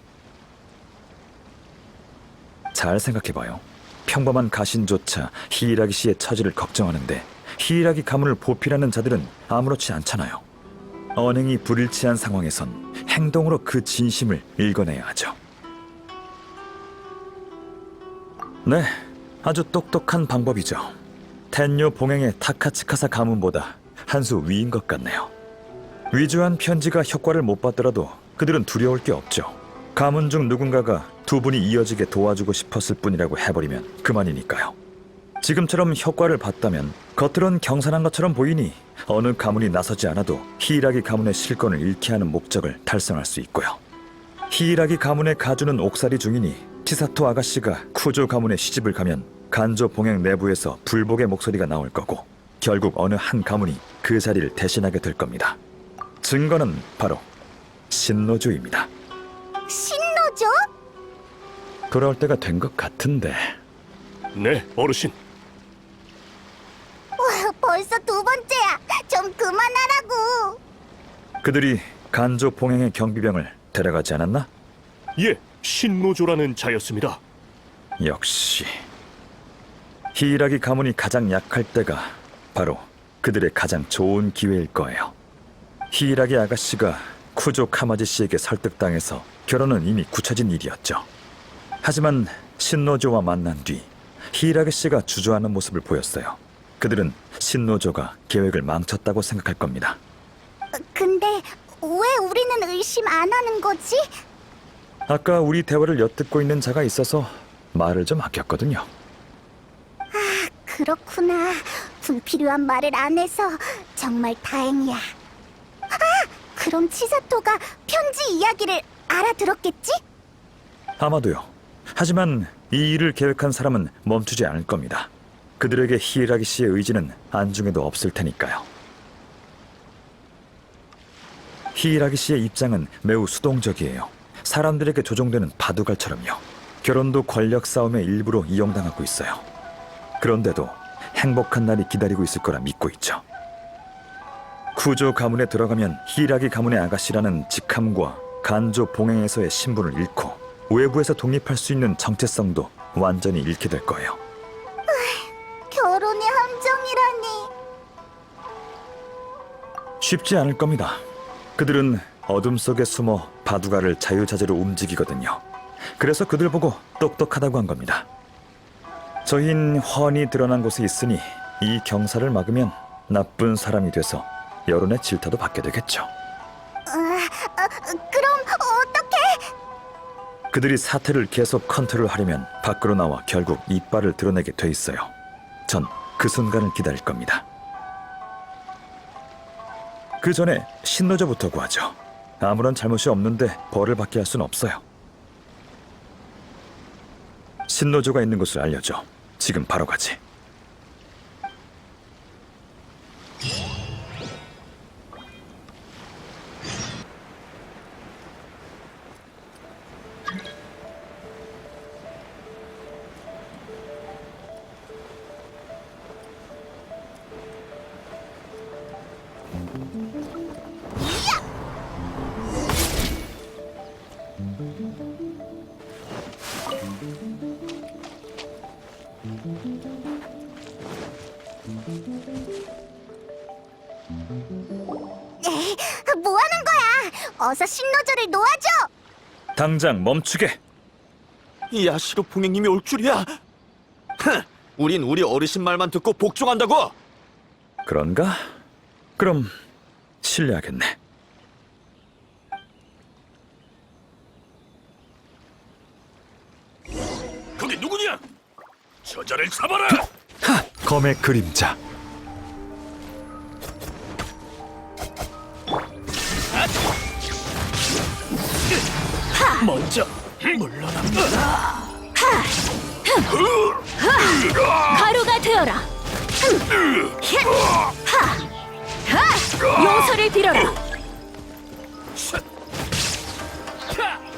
잘 생각해봐요. 평범한 가신조차 히이라기 씨의 처지를 걱정하는데 히이라기 가문을 보필하는 자들은 아무렇지 않잖아요. 언행이 불일치한 상황에선 행동으로 그 진심을 읽어내야 하죠. 네, 아주 똑똑한 방법이죠. 텐요 봉행의 타카츠카사 가문보다 한 수 위인 것 같네요. 위조한 편지가 효과를 못 받더라도 그들은 두려울 게 없죠. 가문 중 누군가가 두 분이 이어지게 도와주고 싶었을 뿐이라고 해버리면 그만이니까요. 지금처럼 효과를 봤다면 겉으론 경산한 것처럼 보이니 어느 가문이 나서지 않아도 히이라기 가문의 실권을 잃게 하는 목적을 달성할 수 있고요. 히이라기 가문의 가주는 옥살이 중이니 치사토 아가씨가 쿠조 가문에 시집을 가면 간조 봉행 내부에서 불복의 목소리가 나올 거고 결국 어느 한 가문이 그 자리를 대신하게 될 겁니다. 증거는 바로 신노조입니다. 신노조? 돌아올 때가 된 것 같은데. 네, 어르신. 벌써 두 번째야. 좀 그만하라고. 그들이 간조 봉행의 경비병을 데려가지 않았나? 예, 신노조라는 자였습니다. 역시 히이라기 가문이 가장 약할 때가 바로 그들의 가장 좋은 기회일 거예요. 히이라기 아가씨가 쿠조 카마지 씨에게 설득당해서 결혼은 이미 굳혀진 일이었죠. 하지만 신노조와 만난 뒤 히이라기 씨가 주저하는 모습을 보였어요. 그들은 신노조가 계획을 망쳤다고 생각할 겁니다. 근데 왜 우리는 의심 안 하는 거지? 아까 우리 대화를 엿듣고 있는 자가 있어서 말을 좀 아꼈거든요. 그렇구나. 불필요한 말을 안 해서 정말 다행이야. 그럼 치사토가 편지 이야기를 알아들었겠지? 아마도요. 하지만 이 일을 계획한 사람은 멈추지 않을 겁니다. 그들에게 히이라기 씨의 의지는 안중에도 없을 테니까요. 히이라기 씨의 입장은 매우 수동적이에요. 사람들에게 조종되는 바둑알처럼요. 결혼도 권력 싸움의 일부로 이용당하고 있어요. 그런데도 행복한 날이 기다리고 있을 거라 믿고 있죠. 쿠조 가문에 들어가면 히이라기 가문의 아가씨라는 직함과 간조 봉행에서의 신분을 잃고 외부에서 독립할 수 있는 정체성도 완전히 잃게 될 거예요. 결혼의 함정이라니. 쉽지 않을 겁니다. 그들은 어둠 속에 숨어 바둑알을 자유자재로 움직이거든요. 그래서 그들 보고 똑똑하다고 한 겁니다. 저흰 훤히 드러난 곳에 있으니 이 경사를 막으면 나쁜 사람이 돼서 여론의 질타도 받게 되겠죠. 그럼 어떡해? 그들이 사태를 계속 컨트롤하려면 밖으로 나와 결국 이빨을 드러내게 돼 있어요. 전 그 순간을 기다릴 겁니다. 그 전에 신노조부터 구하죠. 아무런 잘못이 없는데 벌을 받게 할 수는 없어요. 신노조가 있는 곳을 알려줘. 지금 바로 가지. 뭐 하는 거야? 어서 신노조를 놓아줘. 당장 멈추게. 야시로 봉행님이 올 줄이야. 우린 우리 어르신 말만 듣고 복종한다고. 그런가? 그럼 실례하겠네. 거기 누구냐? 저자를 잡아라! 검의 그림자. 먼저 물러납니다. 가루가 되어라. 용서를 빌어라.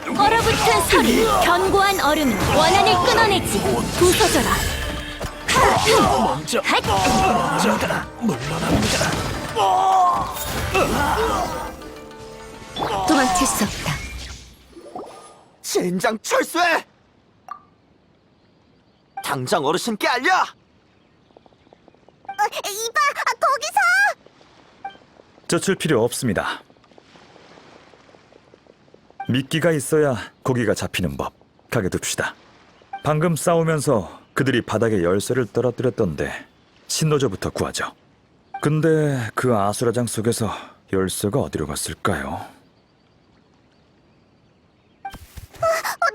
얼어붙은 설이 견고한 얼음이 원한을 끊어내지. 부서져라. 먼저 물러납니다. 도망칠 수 없다. 젠장 철수해! 당장 어르신께 알려! 이봐, 거기서! 젖을 필요 없습니다. 미끼가 있어야 고기가 잡히는 법. 가게 둡시다. 방금 싸우면서 그들이 바닥에 열쇠를 떨어뜨렸던데 신노조부터 구하죠. 근데 그 아수라장 속에서 열쇠가 어디로 갔을까요?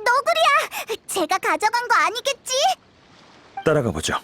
너구리야! 제가 가져간 거 아니겠지? 따라가 보죠.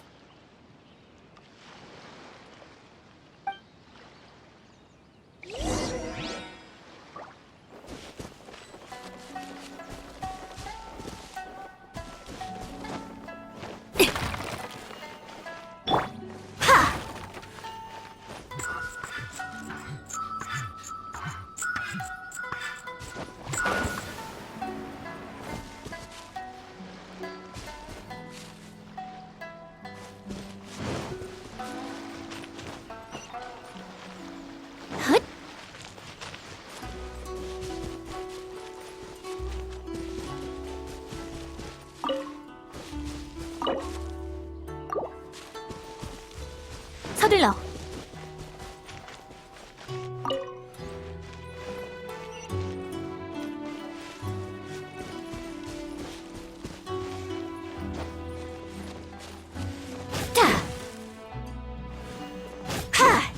서둘러. 자. 하.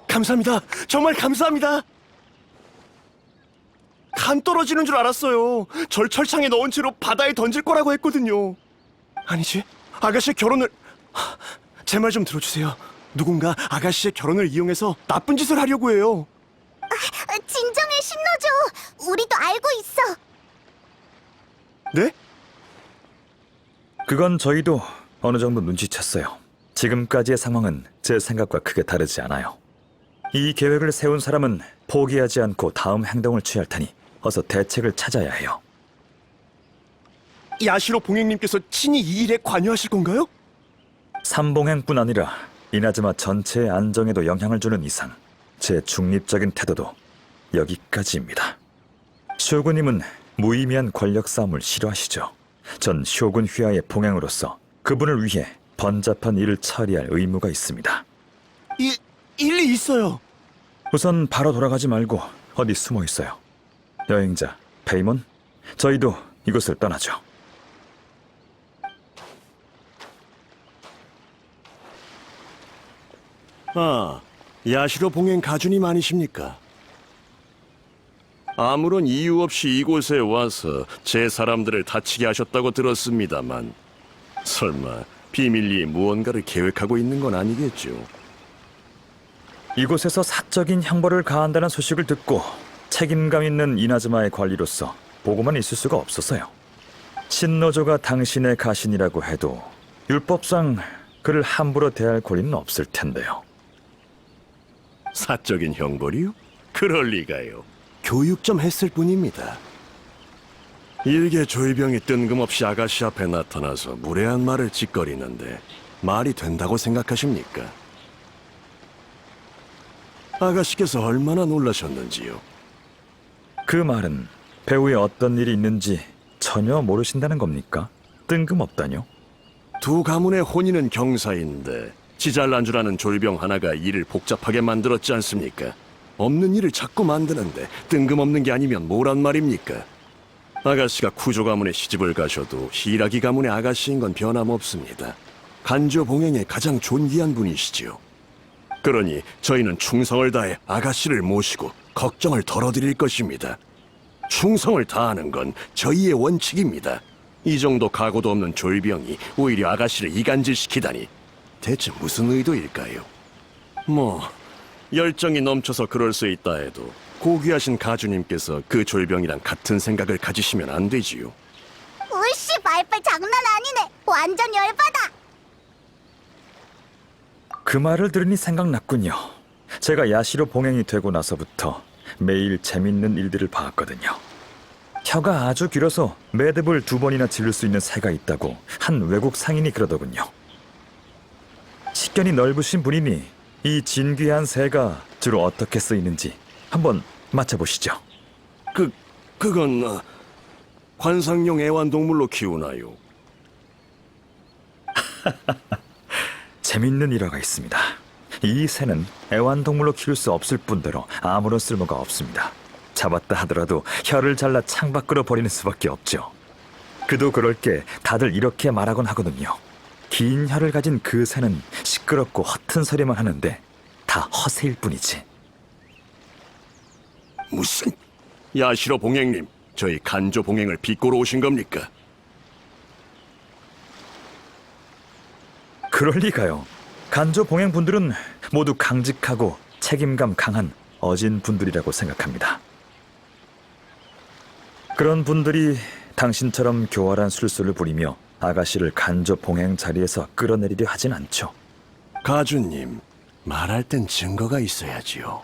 감사합니다. 정말 감사합니다. 간 떨어지는 줄 알았어요. 절 철창에 넣은 채로 바다에 던질 거라고 했거든요. 아니지, 아가씨의 결혼을... 제 말 좀 들어주세요. 누군가 아가씨의 결혼을 이용해서 나쁜 짓을 하려고 해요. 진정해, 신노조. 우리도 알고 있어. 네? 그건 저희도 어느 정도 눈치챘어요. 지금까지의 상황은 제 생각과 크게 다르지 않아요. 이 계획을 세운 사람은 포기하지 않고 다음 행동을 취할 테니 어서 대책을 찾아야 해요. 야시로 봉행님께서 친히 이 일에 관여하실 건가요? 삼봉행뿐 아니라 이나즈마 전체의 안정에도 영향을 주는 이상 제 중립적인 태도도 여기까지입니다. 쇼군님은 무의미한 권력 싸움을 싫어하시죠. 전 쇼군 휘하의 봉행으로서 그분을 위해 번잡한 일을 처리할 의무가 있습니다. 일리 있어요. 우선 바로 돌아가지 말고 어디 숨어 있어요. 여행자 페이몬, 저희도 이곳을 떠나죠. 아, 야시로 봉행 가주님 아니십니까? 아무런 이유 없이 이곳에 와서 제 사람들을 다치게 하셨다고 들었습니다만 설마 비밀리에 무언가를 계획하고 있는 건 아니겠죠? 이곳에서 사적인 형벌을 가한다는 소식을 듣고 책임감 있는 이나즈마의 관리로서 보고만 있을 수가 없었어요. 신노조가 당신의 가신이라고 해도 율법상 그를 함부로 대할 권리는 없을 텐데요. 사적인 형벌이요? 그럴 리가요. 교육 좀 했을 뿐입니다. 일개 조이병이 뜬금없이 아가씨 앞에 나타나서 무례한 말을 짓거리는데 말이 된다고 생각하십니까? 아가씨께서 얼마나 놀라셨는지요? 그 말은 배후에 어떤 일이 있는지 전혀 모르신다는 겁니까? 뜬금없다뇨? 두 가문의 혼인은 경사인데 지잘난주라는 졸병 하나가 일을 복잡하게 만들었지 않습니까? 없는 일을 자꾸 만드는데 뜬금없는 게 아니면 뭐란 말입니까? 아가씨가 쿠조 가문에 시집을 가셔도 히라기 가문의 아가씨인 건 변함없습니다. 간조 봉행의 가장 존귀한 분이시지요. 그러니 저희는 충성을 다해 아가씨를 모시고 걱정을 덜어드릴 것입니다. 충성을 다하는 건 저희의 원칙입니다. 이 정도 각오도 없는 졸병이 오히려 아가씨를 이간질시키다니 대체 무슨 의도일까요? 뭐 열정이 넘쳐서 그럴 수 있다 해도 고귀하신 가주님께서 그 졸병이랑 같은 생각을 가지시면 안 되지요. 으씨, 말빨 장난 아니네. 완전 열받아. 그 말을 들으니 생각났군요. 제가 야시로 봉행이 되고 나서부터 매일 재밌는 일들을 봐왔거든요. 혀가 아주 길어서 매듭을 2번이나 질릴 수 있는 새가 있다고 한 외국 상인이 그러더군요. 식견이 넓으신 분이니 이 진귀한 새가 주로 어떻게 쓰이는지 한번 맞춰보시죠. 그건 관상용 애완동물로 키우나요? 재밌는 일화가 있습니다. 이 새는 애완동물로 키울 수 없을 뿐더러 아무런 쓸모가 없습니다. 잡았다 하더라도 혀를 잘라 창밖으로 버리는 수밖에 없죠. 그도 그럴 게 다들 이렇게 말하곤 하거든요. 긴 혀를 가진 그 새는 시끄럽고 허튼 소리만 하는데 다 허세일 뿐이지. 무슨 야시로 봉행님, 저희 간조 봉행을 비꼬러 오신 겁니까? 그럴 리가요. 간조 봉행 분들은 모두 강직하고 책임감 강한 어진 분들이라고 생각합니다. 그런 분들이 당신처럼 교활한 술수를 부리며 아가씨를 간조 봉행 자리에서 끌어내리려 하진 않죠. 가주님, 말할 땐 증거가 있어야지요.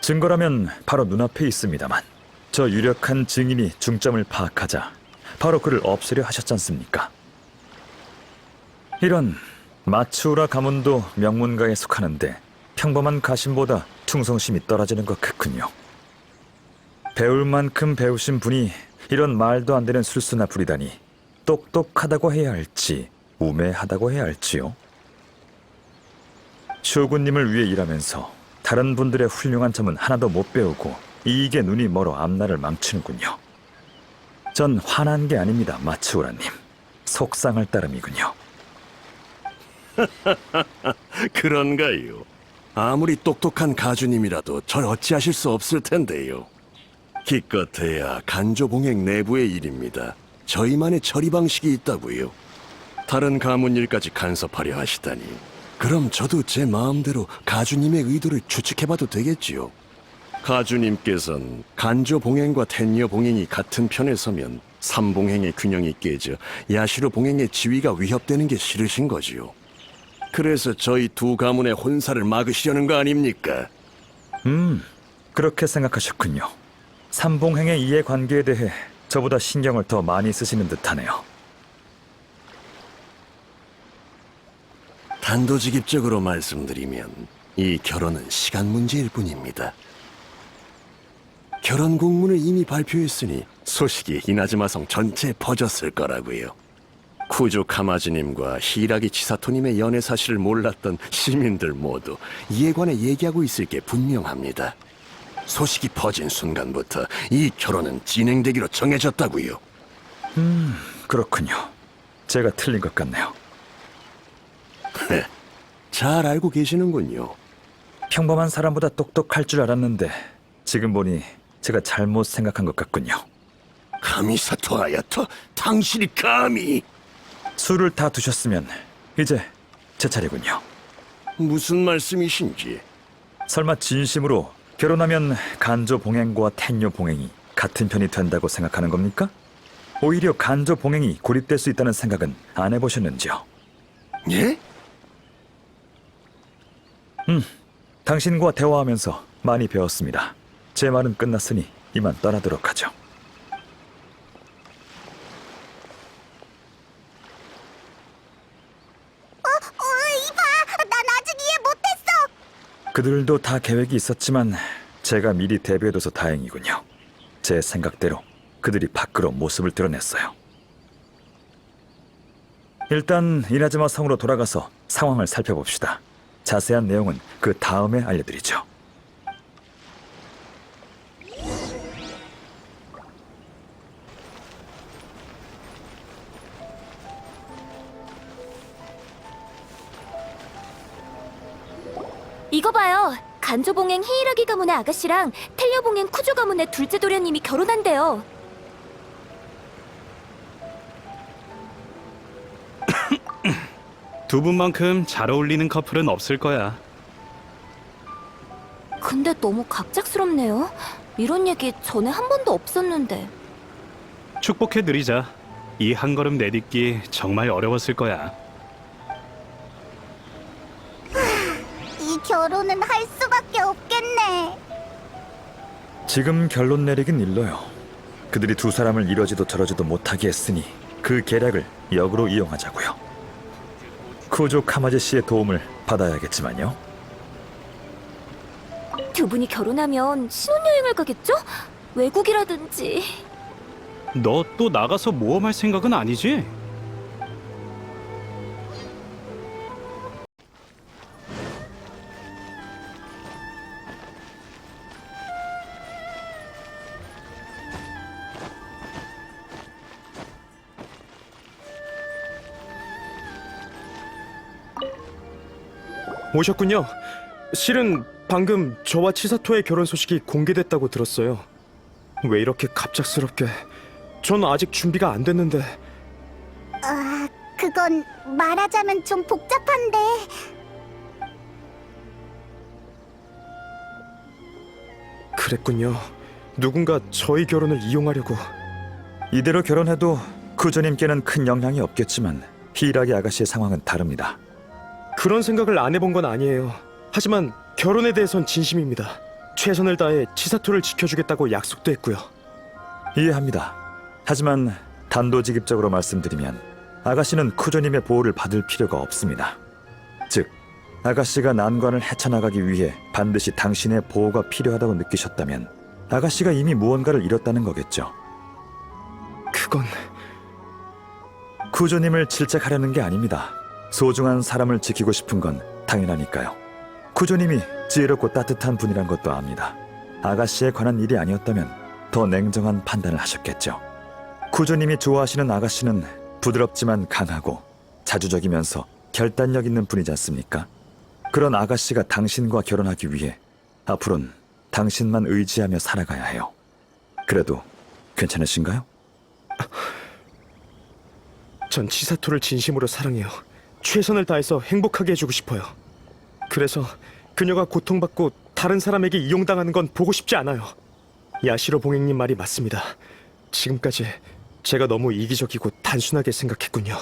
증거라면 바로 눈앞에 있습니다만, 저 유력한 증인이 중점을 파악하자 바로 그를 없애려 하셨지 않습니까? 이런 마츠우라 가문도 명문가에 속하는데 평범한 가신보다 충성심이 떨어지는 것 같군요. 배울 만큼 배우신 분이 이런 말도 안 되는 술수나 부리다니 똑똑하다고 해야 할지 우매하다고 해야 할지요. 쇼군님을 위해 일하면서 다른 분들의 훌륭한 점은 하나도 못 배우고 이익에 눈이 멀어 앞날을 망치는군요. 전 화난 게 아닙니다, 마츠우라님. 속상할 따름이군요. 그런가요? 아무리 똑똑한 가주님이라도 절 어찌하실 수 없을 텐데요. 기껏해야 간조봉행 내부의 일입니다. 저희만의 처리 방식이 있다고요. 다른 가문 일까지 간섭하려 하시다니. 그럼 저도 제 마음대로 가주님의 의도를 추측해봐도 되겠지요. 가주님께선 간조봉행과 텐녀봉행이 같은 편에 서면 삼봉행의 균형이 깨져 야시로 봉행의 지위가 위협되는 게 싫으신 거지요. 그래서 저희 두 가문의 혼사를 막으시려는 거 아닙니까? 그렇게 생각하셨군요. 삼봉행의 이해관계에 대해 저보다 신경을 더 많이 쓰시는 듯하네요. 단도직입적으로 말씀드리면 이 결혼은 시간 문제일 뿐입니다. 결혼 공문을 이미 발표했으니 소식이 이나즈마성 전체에 퍼졌을 거라고요. 쿠조 카마즈님과 히라기 치사토님의 연애 사실을 몰랐던 시민들 모두 이에 관해 얘기하고 있을 게 분명합니다. 소식이 퍼진 순간부터 이 결혼은 진행되기로 정해졌다고요. 그렇군요. 제가 틀린 것 같네요. 잘 알고 계시는군요. 평범한 사람보다 똑똑할 줄 알았는데 지금 보니 제가 잘못 생각한 것 같군요. 카미사토 아야토, 당신이 감히... 술을 다 드셨으면 이제 제 차례군요. 무슨 말씀이신지... 설마 진심으로 결혼하면 간조 봉행과 텐뇨 봉행이 같은 편이 된다고 생각하는 겁니까? 오히려 간조 봉행이 고립될 수 있다는 생각은 안 해보셨는지요? 예? 당신과 대화하면서 많이 배웠습니다. 제 말은 끝났으니 이만 떠나도록 하죠. 이봐! 난 아직 이해 못했어! 그들도 다 계획이 있었지만 제가 미리 대비해둬서 다행이군요. 제 생각대로 그들이 밖으로 모습을 드러냈어요. 일단 이나즈마 성으로 돌아가서 상황을 살펴봅시다. 자세한 내용은 그 다음에 알려드리죠. 이거 봐요. 간조봉행 히이라기 가문의 아가씨랑 텔려봉행 쿠조 가문의 둘째 도련님이 결혼한대요. 두 분만큼 잘 어울리는 커플은 없을 거야. 근데 너무 갑작스럽네요. 이런 얘기 전에 한 번도 없었는데. 축복해드리자. 이 한 걸음 내딛기 정말 어려웠을 거야. 이 결혼은 할 수밖에 없겠네. 지금 결론 내리긴 일러요. 그들이 두 사람을 이러지도 저러지도 못하게 했으니 그 계략을 역으로 이용하자고요. 쿠조 카마즈 씨의 도움을 받아야겠지만요. 두 분이 결혼하면 신혼여행을 가겠죠? 외국이라든지. 너 또 나가서 모험할 생각은 아니지? 오셨군요. 실은 방금 저와 치사토의 결혼 소식이 공개됐다고 들었어요. 왜 이렇게 갑작스럽게? 전 아직 준비가 안 됐는데. 그건 말하자면 좀 복잡한데. 그랬군요. 누군가 저희 결혼을 이용하려고. 이대로 결혼해도 쿠조님께는 큰 영향이 없겠지만 히라기 아가씨의 상황은 다릅니다. 그런 생각을 안 해본 건 아니에요. 하지만 결혼에 대해선 진심입니다. 최선을 다해 치사토를 지켜주겠다고 약속도 했고요. 이해합니다. 하지만 단도직입적으로 말씀드리면 아가씨는 쿠조님의 보호를 받을 필요가 없습니다. 즉, 아가씨가 난관을 헤쳐나가기 위해 반드시 당신의 보호가 필요하다고 느끼셨다면 아가씨가 이미 무언가를 잃었다는 거겠죠. 그건... 쿠조님을 질책하려는 게 아닙니다. 소중한 사람을 지키고 싶은 건 당연하니까요. 쿠조님이 지혜롭고 따뜻한 분이란 것도 압니다. 아가씨에 관한 일이 아니었다면 더 냉정한 판단을 하셨겠죠. 쿠조님이 좋아하시는 아가씨는 부드럽지만 강하고 자주적이면서 결단력 있는 분이지 않습니까? 그런 아가씨가 당신과 결혼하기 위해 앞으로는 당신만 의지하며 살아가야 해요. 그래도 괜찮으신가요? 전 치사토를 진심으로 사랑해요. 최선을 다해서 행복하게 해주고 싶어요. 그래서 그녀가 고통받고 다른 사람에게 이용당하는 건 보고 싶지 않아요. 야시로 봉행님 말이 맞습니다. 지금까지 제가 너무 이기적이고 단순하게 생각했군요.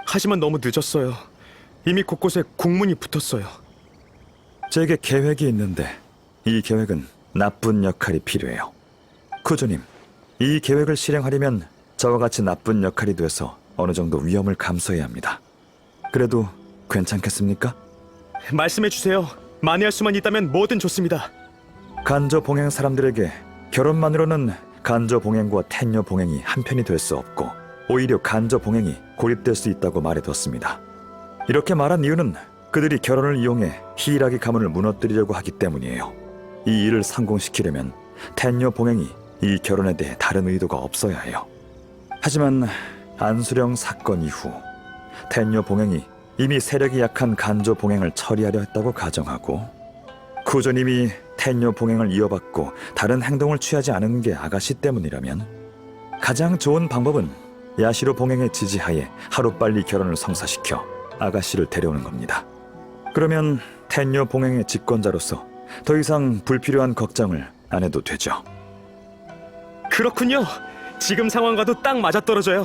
하지만 너무 늦었어요. 이미 곳곳에 공문이 붙었어요. 제게 계획이 있는데 이 계획은 나쁜 역할이 필요해요. 쿠조님, 이 계획을 실행하려면 저와 같이 나쁜 역할이 돼서 어느 정도 위험을 감수해야 합니다. 그래도 괜찮겠습니까? 말씀해주세요. 만회할 수만 있다면 뭐든 좋습니다. 간조 봉행 사람들에게 결혼만으로는 간조 봉행과 텐녀 봉행이 한편이 될 수 없고 오히려 간조 봉행이 고립될 수 있다고 말해뒀습니다. 이렇게 말한 이유는 그들이 결혼을 이용해 히이라기 가문을 무너뜨리려고 하기 때문이에요. 이 일을 성공시키려면 텐녀 봉행이 이 결혼에 대해 다른 의도가 없어야 해요. 하지만 안수령 사건 이후 텐녀 봉행이 이미 세력이 약한 간조 봉행을 처리하려 했다고 가정하고 쿠조님이 텐녀 봉행을 이어받고 다른 행동을 취하지 않은 게 아가씨 때문이라면 가장 좋은 방법은 야시로 봉행의 지지하에 하루빨리 결혼을 성사시켜 아가씨를 데려오는 겁니다. 그러면 텐녀 봉행의 집권자로서 더 이상 불필요한 걱정을 안 해도 되죠. 그렇군요. 지금 상황과도 딱 맞아떨어져요.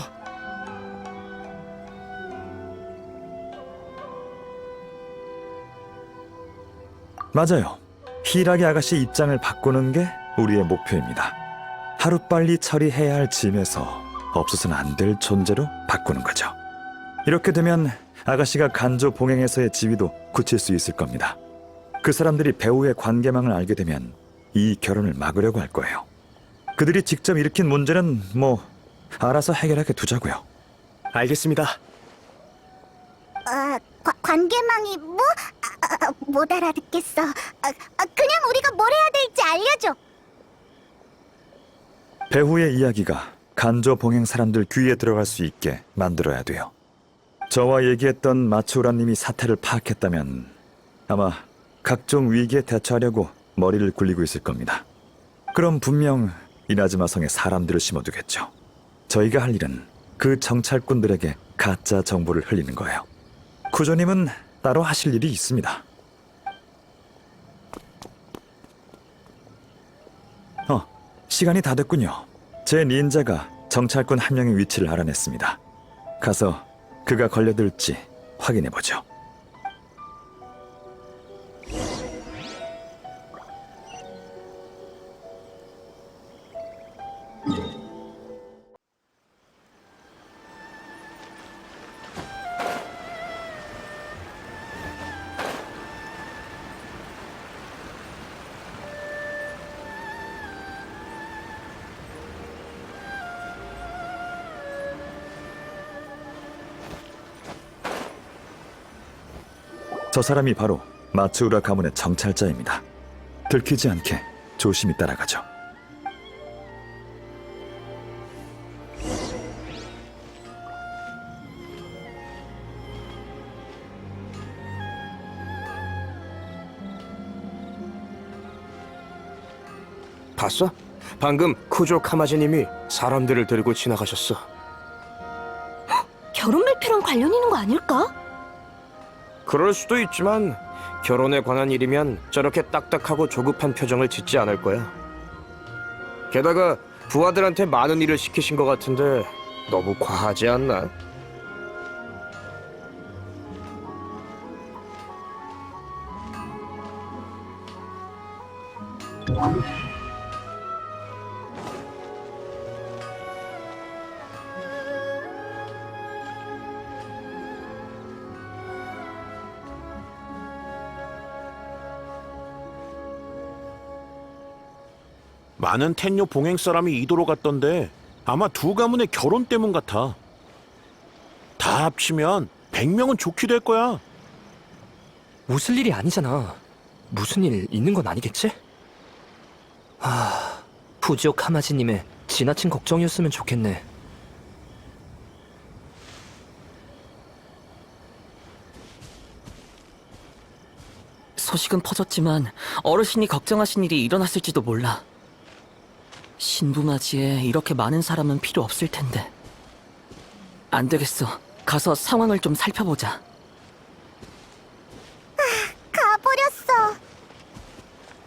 맞아요. 히라기 아가씨 입장을 바꾸는 게 우리의 목표입니다. 하루빨리 처리해야 할 짐에서 없어서는 안 될 존재로 바꾸는 거죠. 이렇게 되면 아가씨가 간조 봉행에서의 지위도 굳힐 수 있을 겁니다. 그 사람들이 배우의 관계망을 알게 되면 이 결혼을 막으려고 할 거예요. 그들이 직접 일으킨 문제는 뭐 알아서 해결하게 두자고요. 알겠습니다. 관계망이 뭐? 못 알아듣겠어. 그냥 우리가 뭘 해야 될지 알려줘. 배후의 이야기가 간조 봉행 사람들 귀에 들어갈 수 있게 만들어야 돼요. 저와 얘기했던 마츠우라님이 사태를 파악했다면 아마 각종 위기에 대처하려고 머리를 굴리고 있을 겁니다. 그럼 분명 이나즈마 성에 사람들을 심어두겠죠. 저희가 할 일은 그 정찰꾼들에게 가짜 정보를 흘리는 거예요. 쿠조님은 따로 하실 일이 있습니다. 시간이 다 됐군요. 제 닌자가 정찰꾼 한 명의 위치를 알아냈습니다. 가서 그가 걸려들지 확인해보죠. 저 사람이 바로 마츠우라 가문의 정찰자입니다. 들키지 않게 조심히 따라가죠. 봤어? 방금 쿠조 카마지님이 사람들을 데리고 지나가셨어. 결혼 발표랑 관련 있는 거 아닐까? 그럴 수도 있지만 결혼에 관한 일이면 저렇게 딱딱하고 조급한 표정을 짓지 않을 거야. 게다가 부하들한테 많은 일을 시키신 것 같은데 너무 과하지 않나? 많은 텐요 봉행 사람이 이도로 갔던데 아마 두 가문의 결혼 때문 같아. 다 합치면 100명은 좋게 될 거야. 웃을 일이 아니잖아. 무슨 일 있는 건 아니겠지? 부지옥 카마지님의 지나친 걱정이었으면 좋겠네. 소식은 퍼졌지만 어르신이 걱정하신 일이 일어났을지도 몰라. 신부맞이에 이렇게 많은 사람은 필요 없을 텐데. 안 되겠어. 가서 상황을 좀 살펴보자. 가버렸어.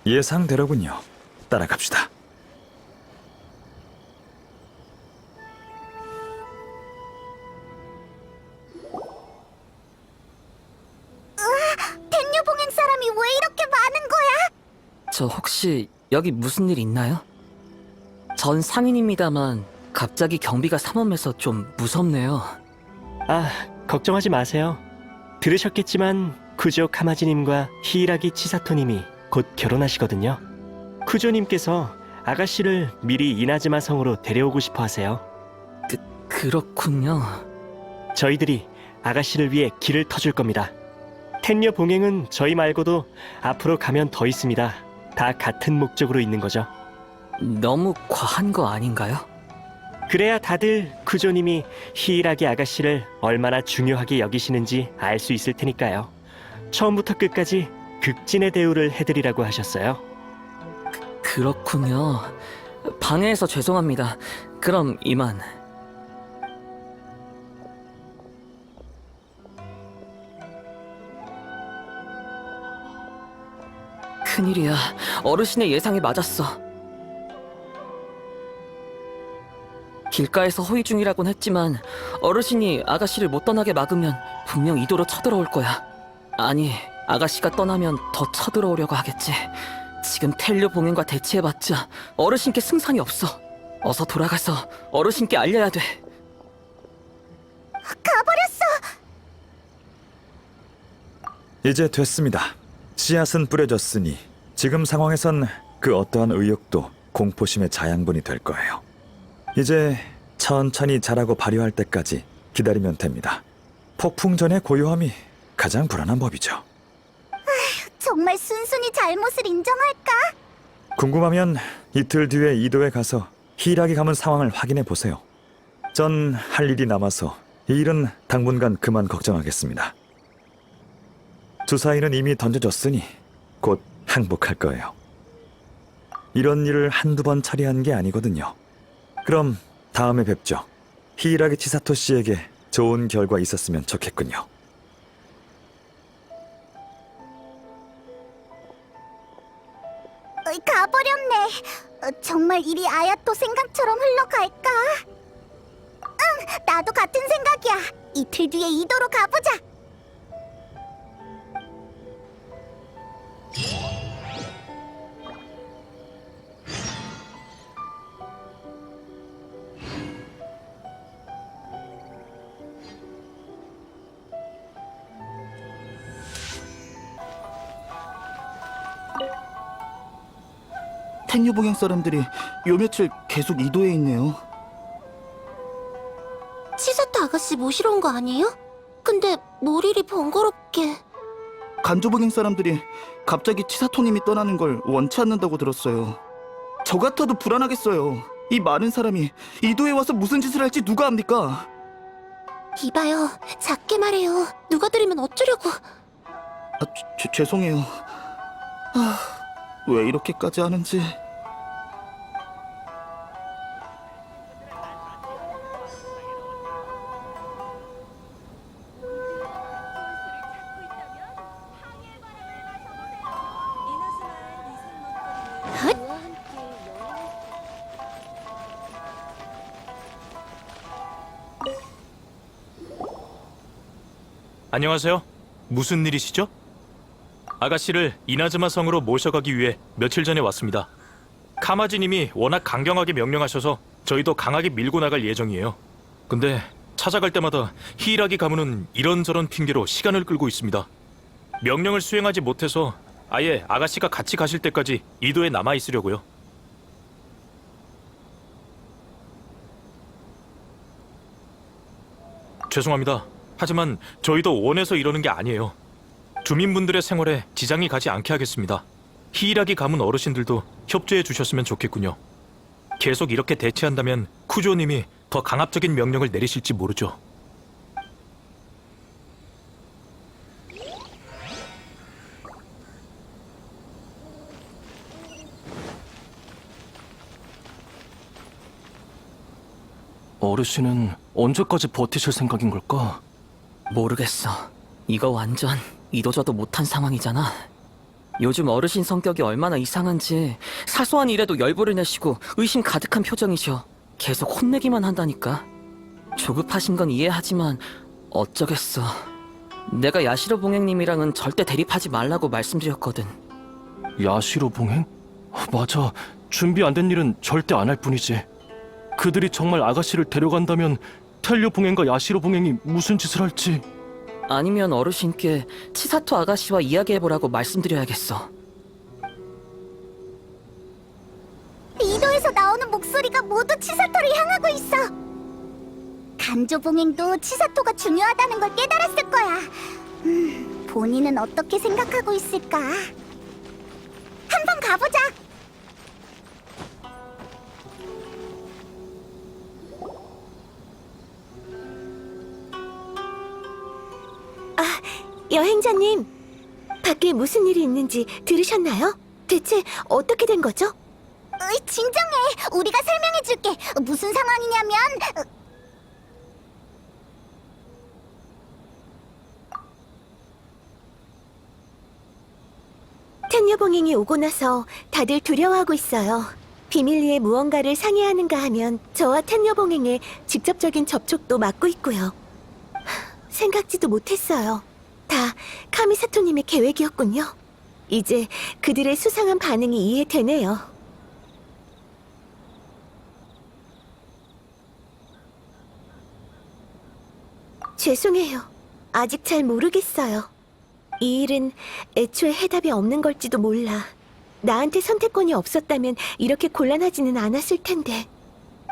예상대로군요. 따라갑시다. 텐유봉행 사람이 왜 이렇게 많은 거야? 저 혹시 여기 무슨 일 있나요? 전 상인입니다만 갑자기 경비가 삼엄해서 좀 무섭네요. 걱정하지 마세요. 들으셨겠지만 쿠조 카마지님과 히이라기 치사토님이 곧 결혼하시거든요. 쿠조님께서 아가씨를 미리 이나즈마 성으로 데려오고 싶어 하세요. 그렇군요. 저희들이 아가씨를 위해 길을 터줄 겁니다. 텐녀 봉행은 저희 말고도 앞으로 가면 더 있습니다. 다 같은 목적으로 있는 거죠. 너무 과한 거 아닌가요? 그래야 다들 쿠조님이 히이라기 아가씨를 얼마나 중요하게 여기시는지 알 수 있을 테니까요. 처음부터 끝까지 극진의 대우를 해드리라고 하셨어요. 그렇군요. 방해해서 죄송합니다. 그럼 이만. 큰일이야. 어르신의 예상이 맞았어. 길가에서 호위 중이라곤 했지만 어르신이 아가씨를 못 떠나게 막으면 분명 이도로 쳐들어올 거야. 아니, 아가씨가 떠나면 더 쳐들어오려고 하겠지. 지금 텔료 봉행과 대치해봤자 어르신께 승산이 없어. 어서 돌아가서 어르신께 알려야 돼. 가버렸어. 이제 됐습니다. 씨앗은 뿌려졌으니 지금 상황에선 그 어떠한 의욕도 공포심의 자양분이 될 거예요. 이제 천천히 자라고 발효할 때까지 기다리면 됩니다. 폭풍 전의 고요함이 가장 불안한 법이죠. 정말 순순히 잘못을 인정할까? 궁금하면 이틀 뒤에 이도에 가서 히이라기 가문 상황을 확인해 보세요. 전 할 일이 남아서 이 일은 당분간 그만 걱정하겠습니다. 주사위는 이미 던져졌으니 곧 항복할 거예요. 이런 일을 한두 번 처리한 게 아니거든요. 그럼 다음에 뵙죠. 히이라기 치사토 씨에게 좋은 결과 있었으면 좋겠군요. 가버렸네. 정말 일이 아야토 생각처럼 흘러갈까? 응, 나도 같은 생각이야. 이틀 뒤에 이도로 가보자. 텐유봉행 사람들이 요 며칠 계속 이도에 있네요. 치사토 아가씨 모시러 온 거 아니에요? 근데 뭘 이리 번거롭게. 간조봉행 사람들이 갑자기 치사토님이 떠나는 걸 원치 않는다고 들었어요. 저 같아도 불안하겠어요. 이 많은 사람이 이도에 와서 무슨 짓을 할지 누가 압니까? 이봐요, 작게 말해요. 누가 들으면 어쩌려고. 죄송해요. 왜 이렇게까지 하는지. 안녕하세요. 무슨 일이시죠? 아가씨를 이나즈마 성으로 모셔가기 위해 며칠 전에 왔습니다. 카마지님이 워낙 강경하게 명령하셔서 저희도 강하게 밀고 나갈 예정이에요. 근데 찾아갈 때마다 히이라기 가문은 이런저런 핑계로 시간을 끌고 있습니다. 명령을 수행하지 못해서 아예 아가씨가 같이 가실 때까지 이도에 남아 있으려고요. 죄송합니다. 하지만 저희도 원해서 이러는 게 아니에요. 주민분들의 생활에 지장이 가지 않게 하겠습니다. 히이라기 가문 어르신들도 협조해 주셨으면 좋겠군요. 계속 이렇게 대치한다면 쿠조님이 더 강압적인 명령을 내리실지 모르죠. 어르신은 언제까지 버티실 생각인 걸까? 모르겠어. 이거 완전 이도저도 못한 상황이잖아. 요즘 어르신 성격이 얼마나 이상한지 사소한 일에도 열불을 내시고 의심 가득한 표정이셔. 계속 혼내기만 한다니까. 조급하신 건 이해하지만 어쩌겠어. 내가 야시로 봉행님이랑은 절대 대립하지 말라고 말씀드렸거든. 야시로 봉행? 맞아. 준비 안 된 일은 절대 안 할 뿐이지. 그들이 정말 아가씨를 데려간다면 텔료 봉행과 야시로 봉행이 무슨 짓을 할지. 아니면 어르신께 치사토 아가씨와 이야기해보라고 말씀드려야겠어. 이도에서 나오는 목소리가 모두 치사토를 향하고 있어. 간조 봉행도 치사토가 중요하다는 걸 깨달았을 거야. 본인은 어떻게 생각하고 있을까? 한번 가보자. 여행자님, 밖에 무슨 일이 있는지 들으셨나요? 대체 어떻게 된 거죠? 진정해. 우리가 설명해줄게. 무슨 상황이냐면 텐녀봉행이 오고 나서 다들 두려워하고 있어요. 비밀리에 무언가를 상의하는가 하면 저와 텐녀봉행의 직접적인 접촉도 막고 있고요. 생각지도 못했어요. 다 카미사토님의 계획이었군요. 이제 그들의 수상한 반응이 이해되네요. 죄송해요. 아직 잘 모르겠어요. 이 일은 애초에 해답이 없는 걸지도 몰라. 나한테 선택권이 없었다면 이렇게 곤란하지는 않았을 텐데.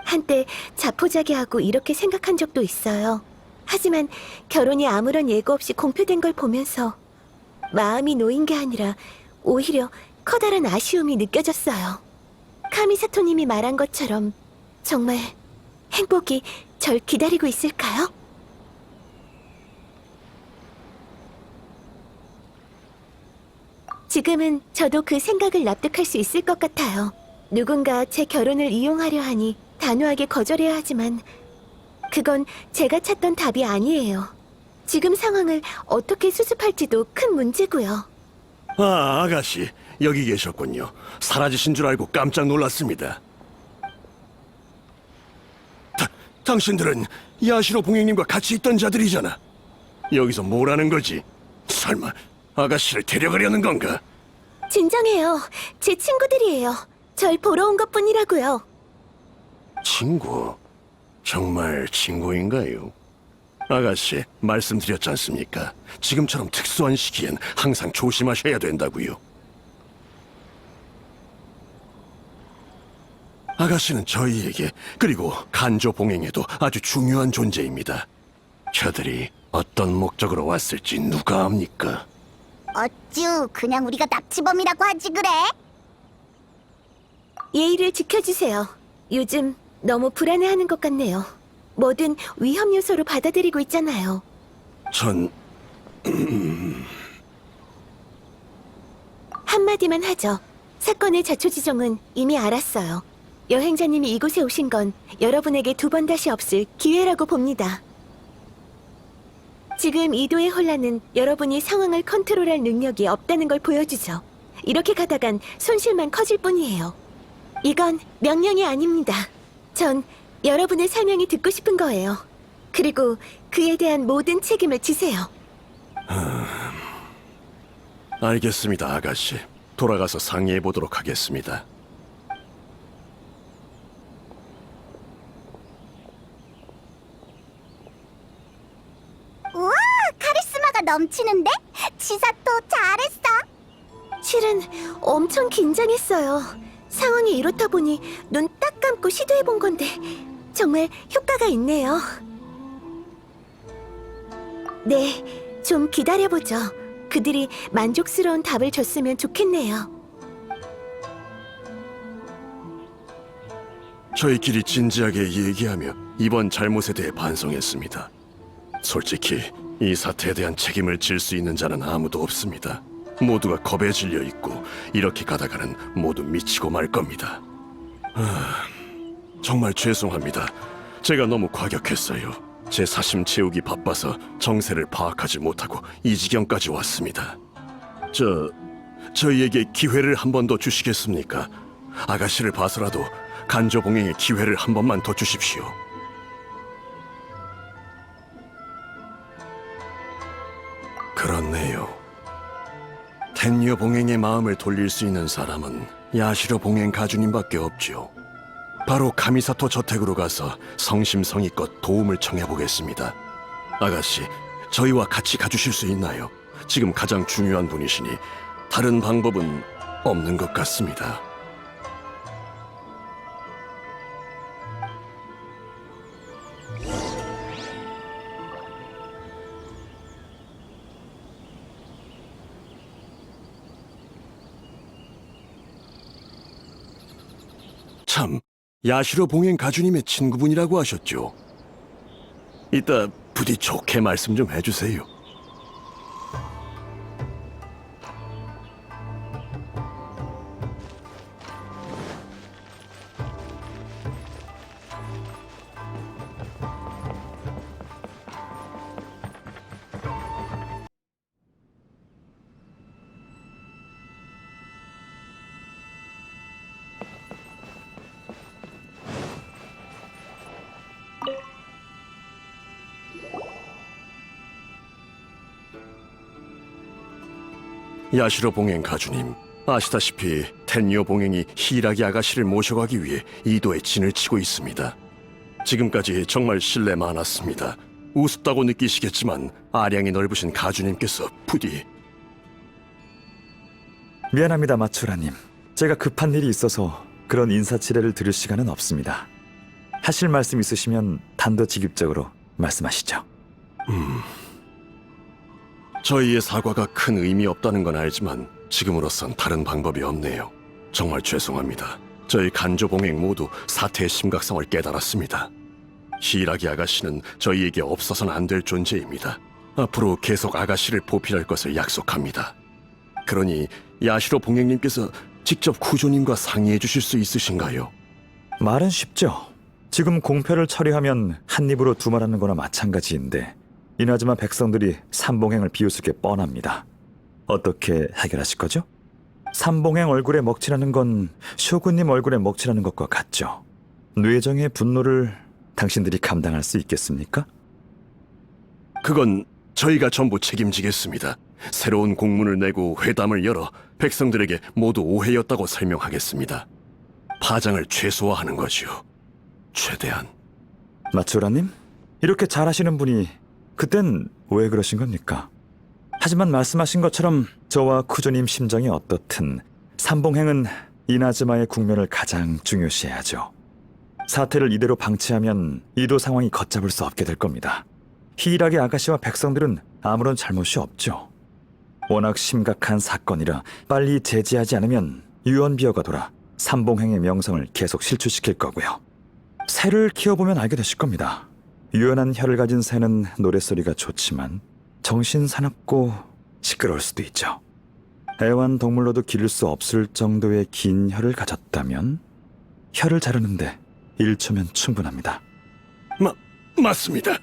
한때 자포자기하고 이렇게 생각한 적도 있어요. 하지만 결혼이 아무런 예고 없이 공표된 걸 보면서 마음이 놓인 게 아니라 오히려 커다란 아쉬움이 느껴졌어요. 카미사토님이 말한 것처럼 정말 행복이 절 기다리고 있을까요? 지금은 저도 그 생각을 납득할 수 있을 것 같아요. 누군가 제 결혼을 이용하려 하니 단호하게 거절해야 하지만 그건 제가 찾던 답이 아니에요. 지금 상황을 어떻게 수습할지도 큰 문제고요. 아, 아가씨, 여기 계셨군요. 사라지신 줄 알고 깜짝 놀랐습니다. 당신들은 야시로 봉행님과 같이 있던 자들이잖아. 여기서 뭘 하는 거지? 설마 아가씨를 데려가려는 건가? 진정해요. 제 친구들이에요. 절 보러 온 것뿐이라고요. 친구? 정말 친구인가요? 아가씨, 말씀드렸지 않습니까? 지금처럼 특수한 시기엔 항상 조심하셔야 된다고요. 아가씨는 저희에게, 그리고 간조 봉행에도 아주 중요한 존재입니다. 저들이 어떤 목적으로 왔을지 누가 압니까? 어쭈, 그냥 우리가 납치범이라고 하지 그래? 예의를 지켜주세요. 요즘 너무 불안해하는 것 같네요. 뭐든 위험 요소로 받아들이고 있잖아요. 전... 한마디만 하죠. 사건의 자초지종은 이미 알았어요. 여행자님이 이곳에 오신 건 여러분에게 두 번 다시 없을 기회라고 봅니다. 지금 이도의 혼란은 여러분이 상황을 컨트롤할 능력이 없다는 걸 보여주죠. 이렇게 가다간 손실만 커질 뿐이에요. 이건 명령이 아닙니다. 전 여러분의 설명이 듣고 싶은 거예요. 그리고 그에 대한 모든 책임을 지세요. 알겠습니다, 아가씨. 돌아가서 상의해 보도록 하겠습니다. 우와, 카리스마가 넘치는데? 치사토 잘했어. 실은 엄청 긴장했어요. 상황이 이렇다 보니 눈 딱 감고 시도해 본 건데 정말 효과가 있네요. 네, 좀 기다려보죠. 그들이 만족스러운 답을 줬으면 좋겠네요. 저희끼리 진지하게 얘기하며 이번 잘못에 대해 반성했습니다. 솔직히 이 사태에 대한 책임을 질 수 있는 자는 아무도 없습니다. 모두가 겁에 질려 있고 이렇게 가다가는 모두 미치고 말 겁니다. 정말 죄송합니다. 제가 너무 과격했어요. 제 사심 채우기 바빠서 정세를 파악하지 못하고 이 지경까지 왔습니다. 저희에게 기회를 한 번 더 주시겠습니까? 아가씨를 봐서라도 간조봉행의 기회를 한 번만 더 주십시오. 그렇네요. 텐녀 봉행의 마음을 돌릴 수 있는 사람은 야시로 봉행 가주님밖에 없죠. 바로 가미사토 저택으로 가서 성심성의껏 도움을 청해보겠습니다. 아가씨, 저희와 같이 가주실 수 있나요? 지금 가장 중요한 분이시니 다른 방법은 없는 것 같습니다. 참, 야시로 봉행 가주님의 친구분이라고 하셨죠? 이따 부디 좋게 말씀 좀 해주세요. 야시로 봉행 가주님, 아시다시피 텐요 봉행이 히라기 아가씨를 모셔가기 위해 이도에 진을 치고 있습니다. 지금까지 정말 신뢰 많았습니다. 우습다고 느끼시겠지만 아량이 넓으신 가주님께서 부디... 미안합니다, 마츠라님. 제가 급한 일이 있어서 그런 인사치레를 들을 시간은 없습니다. 하실 말씀 있으시면 단도직입적으로 말씀하시죠. 저희의 사과가 큰 의미 없다는 건 알지만 지금으로선 다른 방법이 없네요. 정말 죄송합니다. 저희 간조봉행 모두 사태의 심각성을 깨달았습니다. 히라기 아가씨는 저희에게 없어서는 안 될 존재입니다. 앞으로 계속 아가씨를 보필할 것을 약속합니다. 그러니 야시로 봉행님께서 직접 구조님과 상의해 주실 수 있으신가요? 말은 쉽죠. 지금 공표를 처리하면 한 입으로 두 말하는 거나 마찬가지인데 이나즈마 백성들이 삼봉행을 비웃을 게 뻔합니다. 어떻게 해결하실 거죠? 삼봉행 얼굴에 먹칠하는 건 쇼군님 얼굴에 먹칠하는 것과 같죠. 뇌정의 분노를 당신들이 감당할 수 있겠습니까? 그건 저희가 전부 책임지겠습니다. 새로운 공문을 내고 회담을 열어 백성들에게 모두 오해였다고 설명하겠습니다. 파장을 최소화하는 거지요. 최대한. 마츠라님? 이렇게 잘하시는 분이 그땐 왜 그러신 겁니까? 하지만 말씀하신 것처럼 저와 쿠조님 심정이 어떻든 삼봉행은 이나즈마의 국면을 가장 중요시해야죠. 사태를 이대로 방치하면 이도 상황이 걷잡을 수 없게 될 겁니다. 히라기 아가씨와 백성들은 아무런 잘못이 없죠. 워낙 심각한 사건이라 빨리 제지하지 않으면 유언비어가 돌아 삼봉행의 명성을 계속 실추시킬 거고요. 새를 키워보면 알게 되실 겁니다. 유연한 혀를 가진 새는 노랫소리가 좋지만 정신 사납고 시끄러울 수도 있죠. 애완동물로도 기를 수 없을 정도의 긴 혀를 가졌다면 혀를 자르는데 1초면 충분합니다. 맞습니다.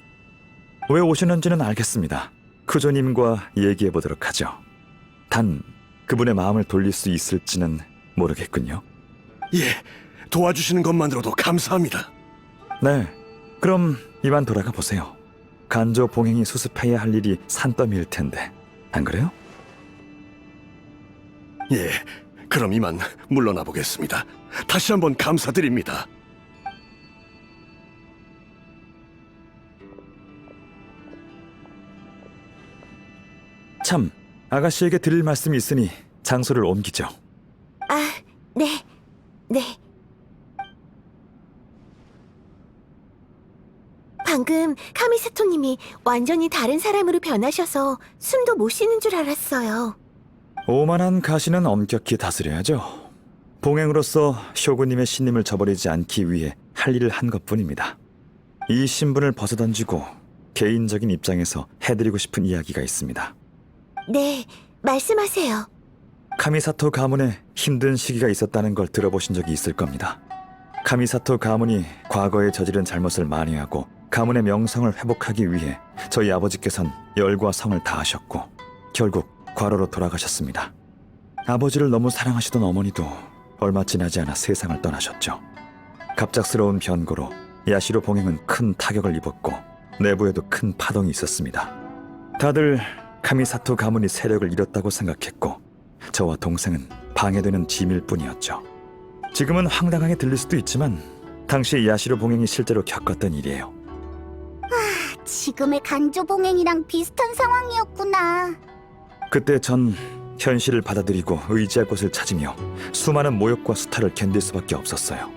왜 오셨는지는 알겠습니다. 쿠조님과 얘기해보도록 하죠. 단 그분의 마음을 돌릴 수 있을지는 모르겠군요. 예, 도와주시는 것만으로도 감사합니다. 네, 그럼 이만 돌아가 보세요. 간조 봉행이 수습해야 할 일이 산더미일 텐데, 안 그래요? 예, 그럼 이만 물러나 보겠습니다. 다시 한번 감사드립니다. 참, 아가씨에게 드릴 말씀이 있으니 장소를 옮기죠. 아, 네. 네. 방금 카미사토님이 완전히 다른 사람으로 변하셔서 숨도 못 쉬는 줄 알았어요. 오만한 가시는 엄격히 다스려야죠. 봉행으로서 쇼군님의 신임을 저버리지 않기 위해 할 일을 한 것뿐입니다. 이 신분을 벗어던지고 개인적인 입장에서 해드리고 싶은 이야기가 있습니다. 네, 말씀하세요. 카미사토 가문에 힘든 시기가 있었다는 걸 들어보신 적이 있을 겁니다. 카미사토 가문이 과거에 저지른 잘못을 만회하고 가문의 명성을 회복하기 위해 저희 아버지께선 열과 성을 다하셨고 결국 과로로 돌아가셨습니다. 아버지를 너무 사랑하시던 어머니도 얼마 지나지 않아 세상을 떠나셨죠. 갑작스러운 변고로 야시로 봉행은 큰 타격을 입었고 내부에도 큰 파동이 있었습니다. 다들 카미사토 가문이 세력을 잃었다고 생각했고 저와 동생은 방해되는 짐일 뿐이었죠. 지금은 황당하게 들릴 수도 있지만 당시 야시로 봉행이 실제로 겪었던 일이에요. 지금의 간조봉행이랑 비슷한 상황이었구나. 그때 전 현실을 받아들이고 의지할 곳을 찾으며 수많은 모욕과 수탈을 견딜 수밖에 없었어요.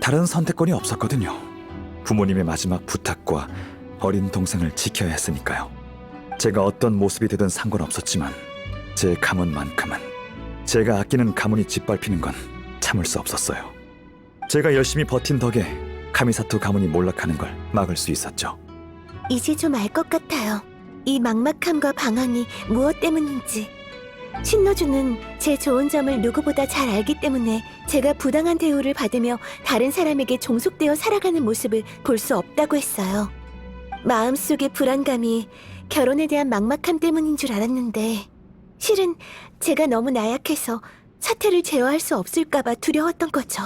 다른 선택권이 없었거든요. 부모님의 마지막 부탁과 어린 동생을 지켜야 했으니까요. 제가 어떤 모습이 되든 상관없었지만 제 가문만큼은 제가 아끼는 가문이 짓밟히는 건 참을 수 없었어요. 제가 열심히 버틴 덕에 카미사토 가문이 몰락하는 걸 막을 수 있었죠. 이제 좀 알 것 같아요. 이 막막함과 방황이 무엇 때문인지. 신노주는 제 좋은 점을 누구보다 잘 알기 때문에 제가 부당한 대우를 받으며 다른 사람에게 종속되어 살아가는 모습을 볼 수 없다고 했어요. 마음속의 불안감이 결혼에 대한 막막함 때문인 줄 알았는데 실은 제가 너무 나약해서 사태를 제어할 수 없을까봐 두려웠던 거죠.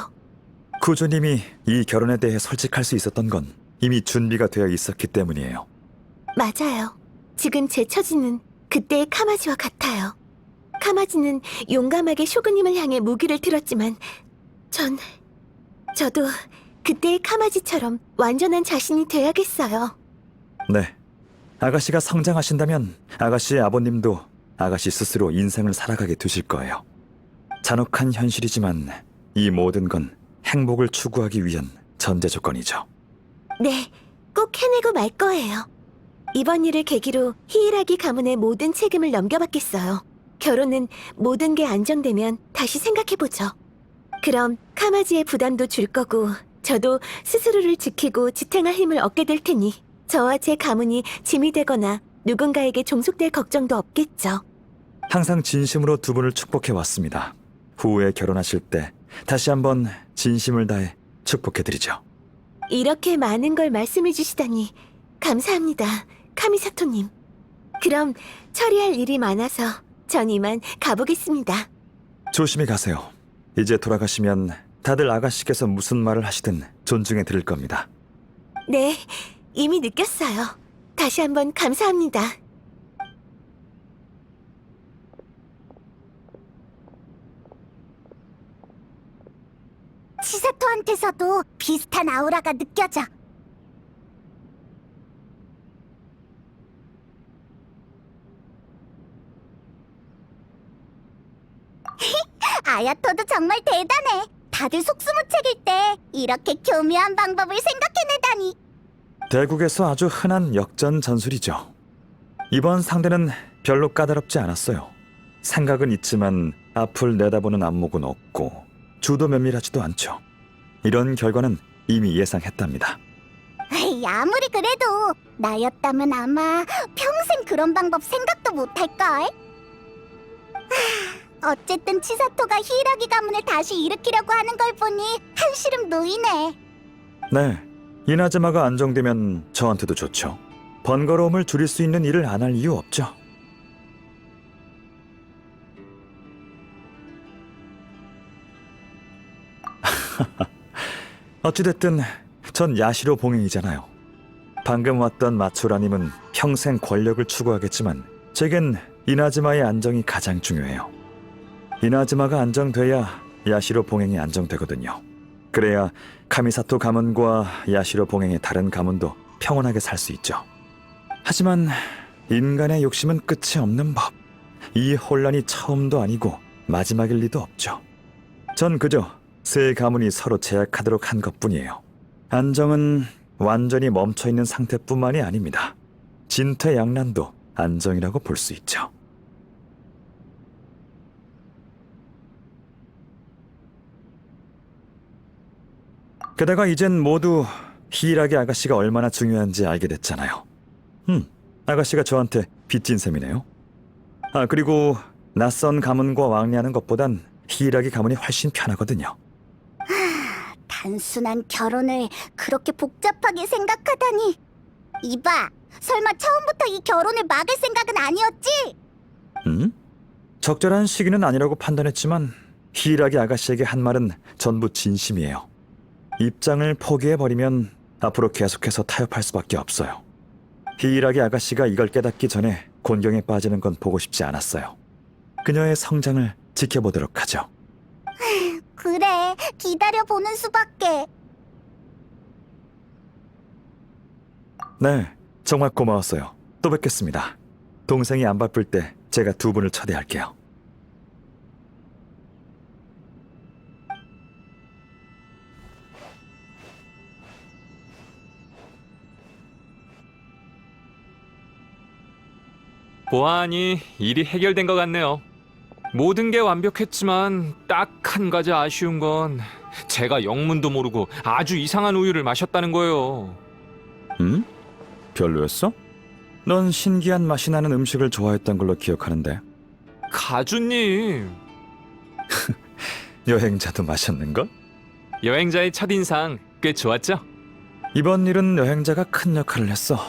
구조님이 이 결혼에 대해 솔직할 수 있었던 건 이미 준비가 되어 있었기 때문이에요. 맞아요. 지금 제 처지는 그때의 카마지와 같아요. 카마지는 용감하게 쇼군님을 향해 무기를 들었지만 저도 그때의 카마지처럼 완전한 자신이 돼야겠어요. 네. 아가씨가 성장하신다면 아가씨의 아버님도 아가씨 스스로 인생을 살아가게 되실 거예요. 잔혹한 현실이지만 이 모든 건 행복을 추구하기 위한 전제 조건이죠. 네, 꼭 해내고 말 거예요. 이번 일을 계기로 히이라기 가문의 모든 책임을 넘겨받겠어요. 결혼은 모든 게 안정되면 다시 생각해보죠. 그럼 카마지의 부담도 줄 거고 저도 스스로를 지키고 지탱할 힘을 얻게 될 테니 저와 제 가문이 짐이 되거나 누군가에게 종속될 걱정도 없겠죠. 항상 진심으로 두 분을 축복해 왔습니다. 후에 결혼하실 때 다시 한번 진심을 다해 축복해드리죠. 이렇게 많은 걸 말씀해 주시다니 감사합니다, 카미사토님. 그럼 처리할 일이 많아서 전 이만 가보겠습니다. 조심히 가세요. 이제 돌아가시면 다들 아가씨께서 무슨 말을 하시든 존중해 드릴 겁니다. 네, 이미 느꼈어요. 다시 한번 감사합니다. 치사토한테서도 비슷한 아우라가 느껴져. 아야토도 정말 대단해. 다들 속수무책일 때 이렇게 교묘한 방법을 생각해내다니. 대국에서 아주 흔한 역전 전술이죠. 이번 상대는 별로 까다롭지 않았어요. 생각은 있지만 앞을 내다보는 안목은 없고 주도 면밀하지도 않죠. 이런 결과는 이미 예상했답니다. 에이, 아무리 그래도 나였다면 아마 평생 그런 방법 생각도 못할걸. 어쨌든 치사토가 히이라기 가문을 다시 일으키려고 하는 걸 보니 한시름 놓이네. 네, 이나즈마가 안정되면 저한테도 좋죠. 번거로움을 줄일 수 있는 일을 안 할 이유 없죠. 어찌됐든 전 야시로 봉행이잖아요. 방금 왔던 마츠라님은 평생 권력을 추구하겠지만 제겐 이나즈마의 안정이 가장 중요해요. 이나즈마가 안정돼야 야시로 봉행이 안정되거든요. 그래야 카미사토 가문과 야시로 봉행의 다른 가문도 평온하게 살 수 있죠. 하지만 인간의 욕심은 끝이 없는 법. 이 혼란이 처음도 아니고 마지막일 리도 없죠. 전 그저 세 가문이 서로 제약하도록 한 것뿐이에요. 안정은 완전히 멈춰있는 상태뿐만이 아닙니다. 진퇴양난도 안정이라고 볼 수 있죠. 게다가 이젠 모두 히이라기 아가씨가 얼마나 중요한지 알게 됐잖아요. 아가씨가 저한테 빚진 셈이네요. 아, 그리고 낯선 가문과 왕래하는 것보단 히이라기 가문이 훨씬 편하거든요. 단순한 결혼을 그렇게 복잡하게 생각하다니. 이봐, 설마 처음부터 이 결혼을 막을 생각은 아니었지? 적절한 시기는 아니라고 판단했지만 히이라기 아가씨에게 한 말은 전부 진심이에요. 입장을 포기해버리면 앞으로 계속해서 타협할 수밖에 없어요. 히이라기 아가씨가 이걸 깨닫기 전에 곤경에 빠지는 건 보고 싶지 않았어요. 그녀의 성장을 지켜보도록 하죠. 그래, 기다려보는 수밖에. 네, 정말 고마웠어요. 또 뵙겠습니다. 동생이 안 바쁠 때 제가 두 분을 초대할게요. 보아하니 일이 해결된 것 같네요. 모든 게 완벽했지만 딱 한 가지 아쉬운 건 제가 영문도 모르고 아주 이상한 우유를 마셨다는 거예요. 별로였어? 넌 신기한 맛이 나는 음식을 좋아했던 걸로 기억하는데. 가주님, 여행자도 마셨는걸? 여행자의 첫인상 꽤 좋았죠? 이번 일은 여행자가 큰 역할을 했어.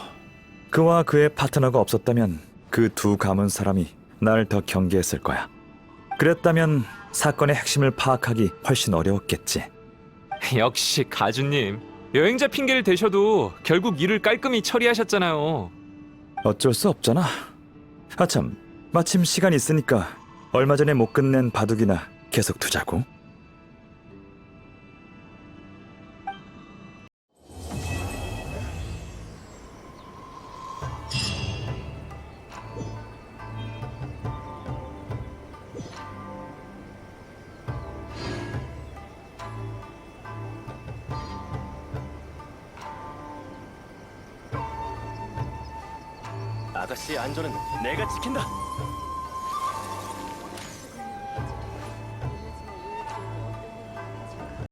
그와 그의 파트너가 없었다면 그 두 가문 사람이 날 더 경계했을 거야. 그랬다면 사건의 핵심을 파악하기 훨씬 어려웠겠지. 역시 가주님, 여행자 핑계를 대셔도 결국 일을 깔끔히 처리하셨잖아요. 어쩔 수 없잖아. 아참, 마침 시간 있으니까 얼마 전에 못 끝낸 바둑이나 계속 두자고. 아가씨의 안전은 내가 지킨다.